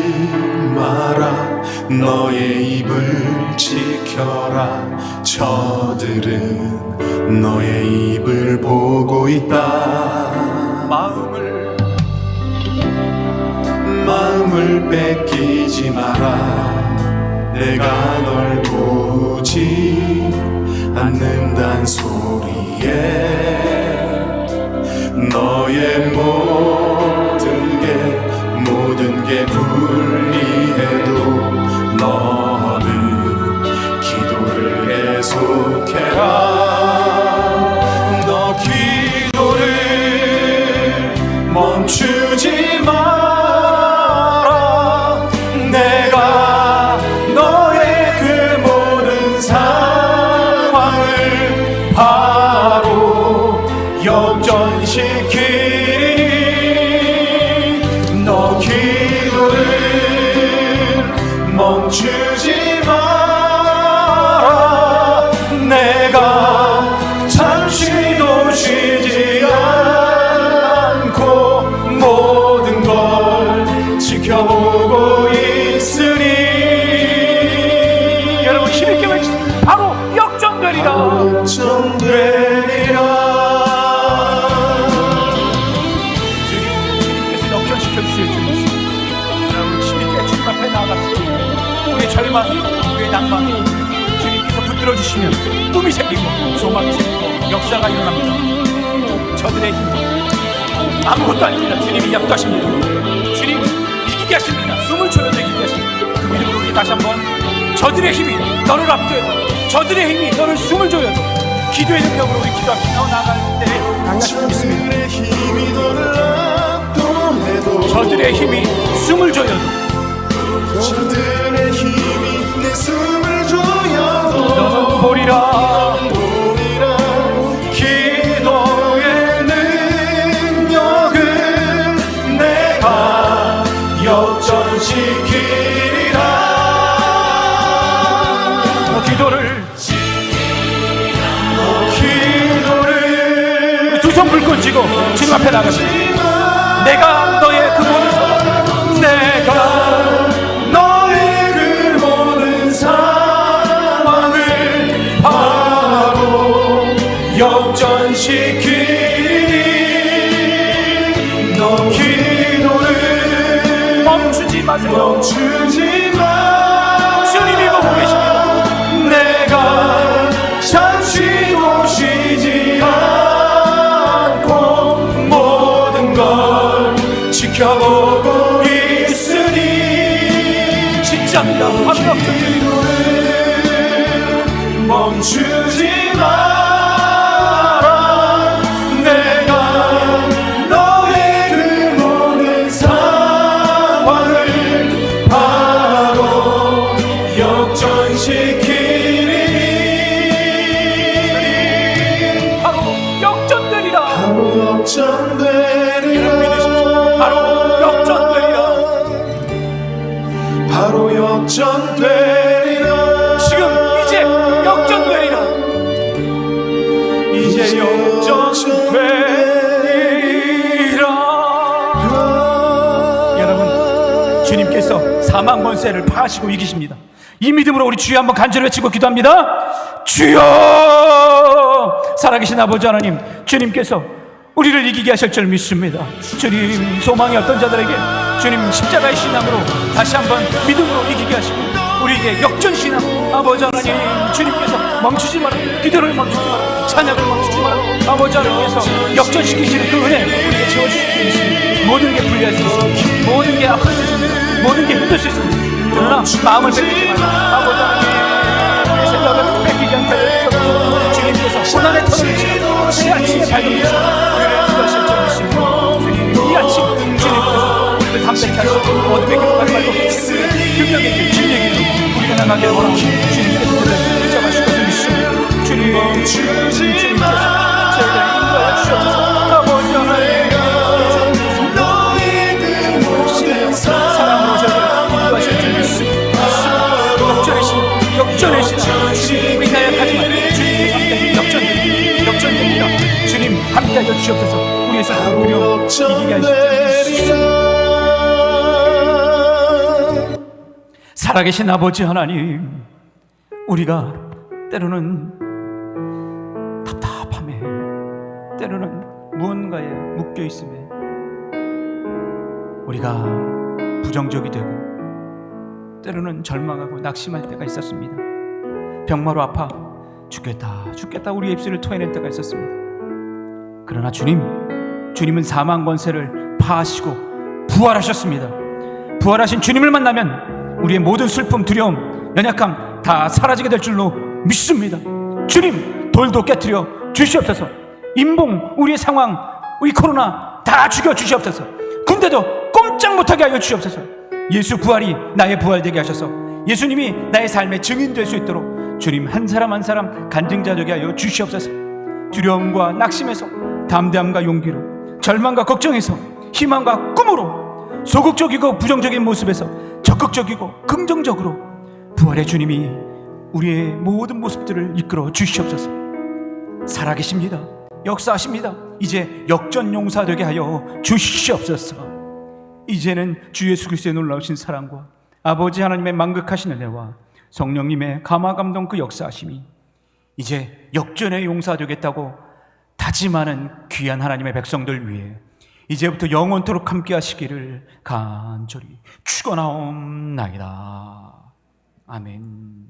마라. 너의 입을 지켜라. 저들은 너의 입을 보고 있다. 마음을 뺏기지 마라. 내가 널 보지 않는단 소리에 너의 모든 게 불리해도 너는 기도를 계속해라. 너 기도를 멈추지 마라. 내가 너의 그 모든 상황을 바로 역전시키니 너 기도를 멈추지 마라. 내가 잠시도 쉬지 않고 모든 걸 지켜보고 있으니. 여러분, 힘있게 외치세요. 바로 역전되리라. 주님께서 역전시켜 주실 줄 믿습니다. 여러분, 힘있게 주님 앞에 나아갔습니다. 우리의 절망이, 우리의 낭만이 주님께서 붙들어 주시면 꿈이 생기고 소망이 생기고 역사가 일어납니다. 저들의 힘 아무것도 아닙니다. 주님이 약도하십니다. 주님 이기게 하십니다. 숨을 조여도 이기게 하십니다. 그 믿음으로 우리 다시 한번, 저들의 힘이 너를 압도해도, 저들의 힘이 너를 숨을 조여도 기도의 능력으로 우리 기도합시다. 나아갈 때 강력히 믿습니다. 저들의 힘이 숨을 조여도, 저들의 힘이 내 숨을 조여도 너는 보리라. 기도의 능력은 내가 역전시키리라. 기도를 두 손 불끈 쥐고 주님 앞에 나가십니다. 내가 너의 그 모든 상황, 내가 너의 그 모든 상황을 바로 역전시키니 너 기도를 멈추지 마세요. 멈추지 마. 주님이 보고 계십니다. 내가 잠시도 쉬지 않고 모든 걸 의지합니다. 바로 역전되리라. 멈추지 마라. 내가 너의 그 모든 상황을 바로 역전시키리. 바로 역전되리라. 바로 역전되리라. 바로 역전되리라. 바로 역전되리라. 지금 이제 역전되리라. 이제 역전되리라. 여러분, 주님께서 사망 권세를 파하시고 이기십니다. 이 믿음으로 우리 주여 한번 간절히 외치고 기도합니다. 주여! 살아계신 아버지 하나님, 주님께서 우리를 이기게 하실 줄 믿습니다. 주님, 소망이 없던 자들에게 주님 십자가의 신앙으로 다시 한번 믿음으로 이기게 하시고 우리에게 역전 신앙, 아버지 하나님, 주님께서 멈추지 마라, 기도를 멈추지 마라, 찬양을 멈추지 마라. 아버지 하나님께서 역전시키시는 그 은혜 우리에게 채워주실 수 있습니다. 모든 게 불리할 수 있습니다. 모든 게 아플 수 있습니다. 모든 게 힘들 수 있습니다. 그러나 마음을 뺏기지 마라. 아버지 하나님, 우리의 생각을 뺏기지 않게 하여 주님께서 고난의 터를 치시고 이 아침에 발견되시고 우리를 구하실 줄 믿습니다. 주님, 이 아침 주님께서 우리를 담백히 하시고 어둠의 길로 가지 말고 능력의 길, 진리의 길로 우리가 나가게 원하고 주님께서 우리를 붙잡으실 것을 믿습니다. 주님께서 저희를 인도하여 주시옵소서. 아버지 하나님, 사랑으로 저희를 인도하실 줄 믿습니다. 역전의 신앙, 주님, 우리 나약하지만 주님께서 함께 역전됩니다. 주님 함께하여 주시옵소서. 우리의 삶을 두려 이기게 하시옵소서. 살아계신 아버지 하나님, 우리가 때로는 답답함에, 때로는 무언가에 묶여 있음에 우리가 부정적이 되고 때로는 절망하고 낙심할 때가 있었습니다. 병마로 아파 죽겠다 우리의 입술을 토해낼 때가 있었습니다. 그러나 주님은 사망 권세를 파하시고 부활하셨습니다. 부활하신 주님을 만나면 우리의 모든 슬픔, 두려움, 연약함 다 사라지게 될 줄로 믿습니다. 주님, 돌도 깨트려 주시옵소서. 인봉, 우리의 상황, 우리 코로나 다 죽여 주시옵소서. 군대도 꼼짝 못하게 하여 주시옵소서. 예수 부활이 나의 부활 되게 하셔서 예수님이 나의 삶의 증인 될 수 있도록 주님 한 사람 한 사람 간증자 되게 하여 주시옵소서. 두려움과 낙심에서 담대함과 용기로, 절망과 걱정에서 희망과 꿈으로, 소극적이고 부정적인 모습에서 적극적이고 긍정적으로 부활의 주님이 우리의 모든 모습들을 이끌어 주시옵소서. 살아계십니다. 역사하십니다. 이제 역전 용사 되게 하여 주시옵소서. 이제는 주 예수 그리스도의 놀라우신 사랑과 아버지 하나님의 만극하신 은혜와 성령님의 감화감동 그 역사하심이 이제 역전의 용사 되겠다고 다짐하는 귀한 하나님의 백성들 위해 이제부터 영원토록 함께 하시기를 간절히 축원하옵나이다. 아멘.